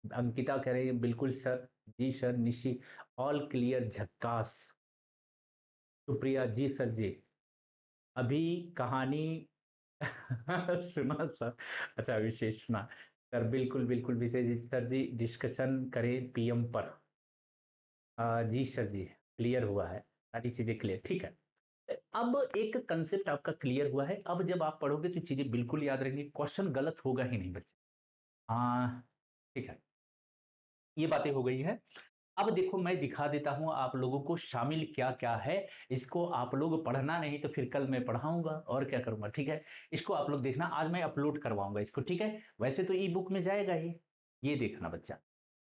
अंकिता कह रही है बिल्कुल सर, जी सर। निशी, ऑल क्लियर, झक्कास। सुप्रिया जी सर जी। अभी कहानी सुना सर। अच्छा, विशेष सुना सर, बिल्कुल बिल्कुल विशेष जी, सर जी डिस्कशन करें पीएम पर। जी सर जी, क्लियर हुआ है, सारी चीजें क्लियर, ठीक है। अब एक कंसेप्ट आपका क्लियर हुआ है, अब जब आप पढ़ोगे तो चीजें बिल्कुल याद रहेंगी, क्वेश्चन गलत होगा ही नहीं बच्चे। हाँ, ठीक है, ये बातें हो गई है। अब देखो मैं दिखा देता हूं आप लोगों को शामिल क्या क्या है। इसको आप लोग पढ़ना नहीं तो फिर कल मैं पढ़ाऊंगा और क्या करूंगा, ठीक है। इसको आप लोग देखना, आज मैं अपलोड करवाऊंगा इसको, ठीक है। वैसे तो ई बुक में जाएगा ही। ये देखना बच्चा,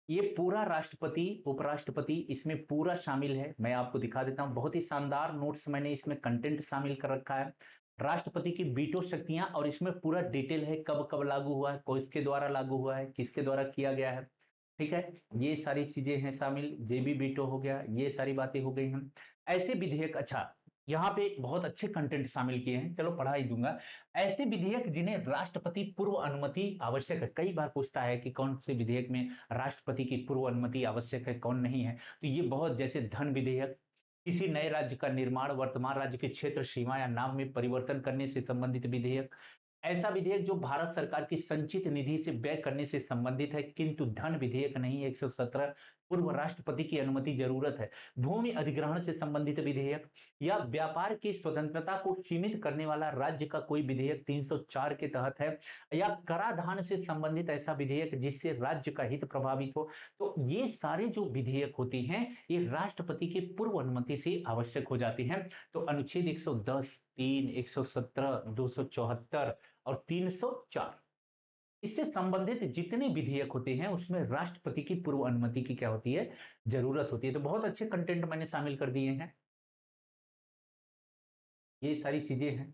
ये पूरा राष्ट्रपति उपराष्ट्रपति इसमें पूरा शामिल है। मैं आपको दिखा देता हूं, बहुत ही शानदार नोट्स मैंने इसमें कंटेंट शामिल कर रखा है। राष्ट्रपति की बीटो शक्तियां, और इसमें पूरा डिटेल है, कब कब लागू हुआ है, किसके द्वारा लागू हुआ है, किसके द्वारा किया गया है, ठीक है। ये सारी चीजें हैं शामिल, जेबी बीटो हो गया, ये सारी बातें हो गई हैं। ऐसे विधेयक, अच्छा यहाँ पे बहुत अच्छे कंटेंट शामिल किए हैं, चलो पढ़ा ही दूंगा। ऐसे विधेयक जिन्हें राष्ट्रपति पूर्व अनुमति आवश्यक है, कई बार पूछता है कि कौन से विधेयक में राष्ट्रपति की पूर्व अनुमति आवश्यक है, कौन नहीं है। तो ये बहुत, जैसे धन विधेयक, किसी नए राज्य का निर्माण, वर्तमान राज्य के क्षेत्र सीमा या नाम में परिवर्तन करने से संबंधित विधेयक, ऐसा विधेयक जो भारत सरकार की संचित निधि से व्यय करने से संबंधित है किंतु धन विधेयक नहीं है, 117, पूर्व राष्ट्रपति की अनुमति जरूरत है। भूमि अधिग्रहण से संबंधित विधेयक, या व्यापार की स्वतंत्रता को सीमित करने वाला राज्य का कोई विधेयक 304 के तहत है, या कराधान से संबंधित ऐसा विधेयक जिससे राज्य का हित प्रभावित हो। तो ये सारे जो विधेयक होते हैं, ये राष्ट्रपति की पूर्व अनुमति से आवश्यक हो जाते हैं। तो अनुच्छेद 110, 3, 117, 274 और 304, इससे संबंधित जितने विधेयक होते हैं उसमें राष्ट्रपति की पूर्व अनुमति की क्या होती है, जरूरत होती है। तो बहुत अच्छे कंटेंट मैंने शामिल कर दिए हैं, ये सारी चीजें हैं।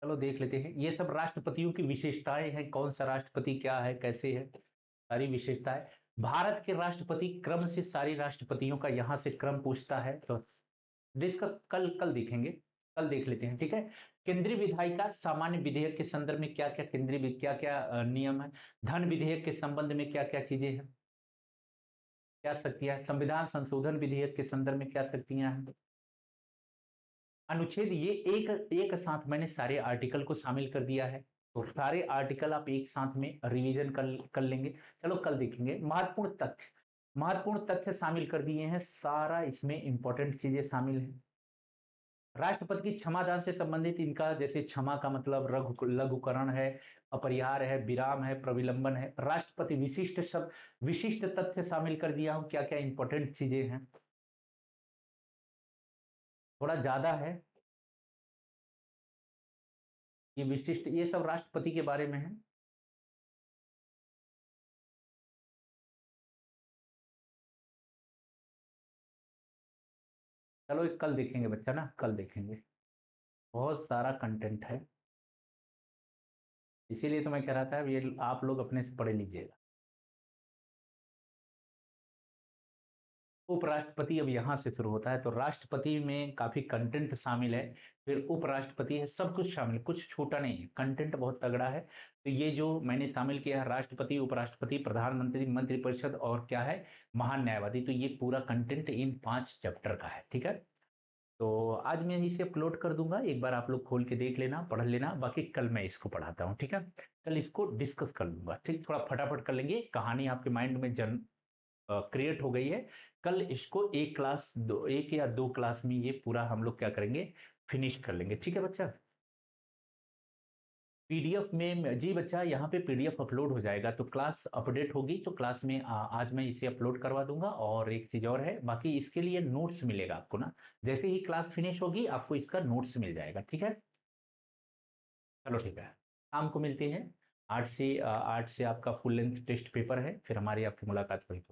चलो देख लेते हैं, ये सब राष्ट्रपतियों की विशेषताएं हैं, कौन सा राष्ट्रपति क्या है, कैसे है, सारी विशेषताएं। भारत के राष्ट्रपति क्रम से, सारी राष्ट्रपतियों का यहां से क्रम पूछता है, तो डिस्कस कल कल देखेंगे, कल देख लेते हैं, ठीक है। केंद्रीय विधायिका सामान्य विधेयक के संदर्भ में क्या क्या क्या क्या नियम है। धन विधेयक के संबंध में क्या क्या चीजें हैं, क्या शक्तियां हैं। संविधान संशोधन विधेयक के संदर्भ में क्या शक्तियां हैं। अनुच्छेद, ये एक एक साथ मैंने सारे आर्टिकल को शामिल कर दिया है, तो सारे आर्टिकल आप एक साथ में रिवीजन कर लेंगे। चलो कल देखेंगे। महत्वपूर्ण तथ्य, महत्वपूर्ण तथ्य शामिल कर दिए हैं, सारा इसमें इंपॉर्टेंट चीजें शामिल हैं। राष्ट्रपति की क्षमादान से संबंधित इनका, जैसे क्षमा का मतलब लघुकरण है, अपरिहार है, विराम है, प्रविलंबन है। राष्ट्रपति विशिष्ट शब्द, विशिष्ट तथ्य शामिल कर दिया हूं, क्या क्या इंपॉर्टेंट चीजें हैं, थोड़ा ज्यादा है ये विशिष्ट, ये सब राष्ट्रपति के बारे में है। चलो एक कल देखेंगे बच्चा ना, कल देखेंगे, बहुत सारा कंटेंट है, इसीलिए तो मैं कह रहा था ये आप लोग अपने से पढ़ लीजिएगा। उपराष्ट्रपति अब यहां से शुरू होता है, तो राष्ट्रपति में काफी कंटेंट शामिल है, फिर उपराष्ट्रपति है, सब कुछ शामिल, कुछ छोटा नहीं है, कंटेंट बहुत तगड़ा है। तो ये जो मैंने शामिल किया है, राष्ट्रपति, उपराष्ट्रपति, प्रधानमंत्री, मंत्रिपरिषद और क्या है, महान न्यायवादी, तो ये पूरा कंटेंट इन 5 चैप्टर का है, ठीक है। तो आज मैं इसे अपलोड कर दूंगा, एक बार आप लोग खोल के देख लेना, पढ़ लेना, बाकी कल मैं इसको पढ़ाता हूँ, ठीक है। कल इसको डिस्कस कर लूंगा, ठीक, थोड़ा फटाफट कर लेंगे, कहानी आपके माइंड में जन क्रिएट हो गई है। कल इसको एक क्लास, दो, एक या दो क्लास में ये पूरा हम लोग क्या करेंगे, फिनिश कर लेंगे, ठीक है बच्चा। पीडीएफ में जी बच्चा, यहाँ पे पीडीएफ अपलोड हो जाएगा, तो क्लास अपडेट होगी तो क्लास में आज मैं इसे अपलोड करवा दूंगा। और एक चीज और है, बाकी इसके लिए नोट्स मिलेगा आपको ना, जैसे ही क्लास फिनिश होगी आपको इसका नोट्स मिल जाएगा, ठीक है। चलो ठीक है, शाम को मिलते हैं। 8 से आपका फुल लेंथ टेस्ट पेपर है, फिर हमारी आपकी मुलाकात हुई।